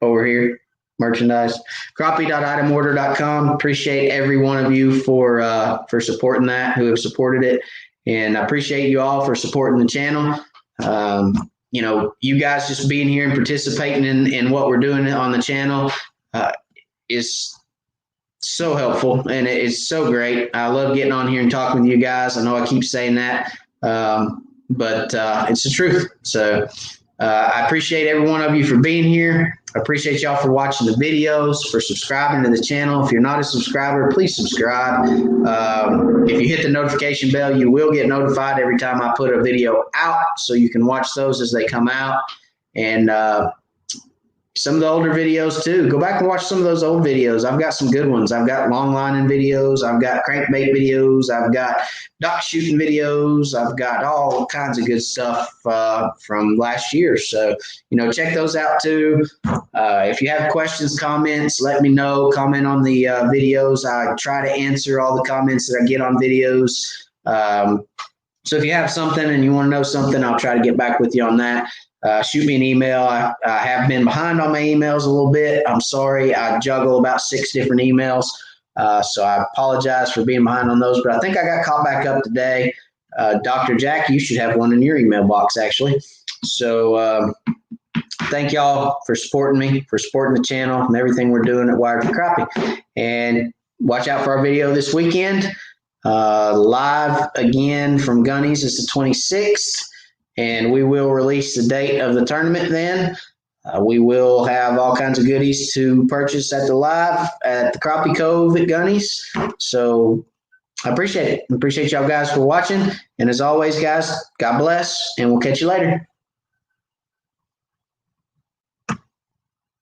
Over here, merchandise. Crappie.itemorder.com. Appreciate every one of you for supporting that, who have supported it. And I appreciate you all for supporting the channel. You know, you guys just being here and participating in what we're doing on the channel is so helpful, and it's so great. I love getting on here and talking with you guys. I know I keep saying that, but it's the truth. So I appreciate every one of you for being here. I appreciate y'all for watching the videos, for subscribing to the channel. If you're not a subscriber, please subscribe. If you hit the notification bell, you will get notified every time I put a video out, so you can watch those as they come out. And some of the older videos too. Go back and watch some of those old videos. I've got some good ones. I've got long lining videos. I've got crankbait videos. I've got dock shooting videos. I've got all kinds of good stuff from last year. So, you know, check those out too. If you have questions, comments, let me know. Comment on the videos. I try to answer all the comments that I get on videos. So if you have something and you want to know something, I'll try to get back with you on that. Shoot me an email. I have been behind on my emails a little bit. I'm sorry. I juggle about 6 different emails. So I apologize for being behind on those, but I think I got caught back up today. Dr. Jack, you should have one in your email box, actually. So thank y'all for supporting me, for supporting the channel and everything we're doing at Wired for Crappie. And watch out for our video this weekend. Live again from Gunny's is the 26th. And we will release the date of the tournament then. We will have all kinds of goodies to purchase at the live at the Crappie Cove at Gunny's. So I appreciate it. I appreciate y'all guys for watching. And as always, guys, God bless, and we'll catch you later.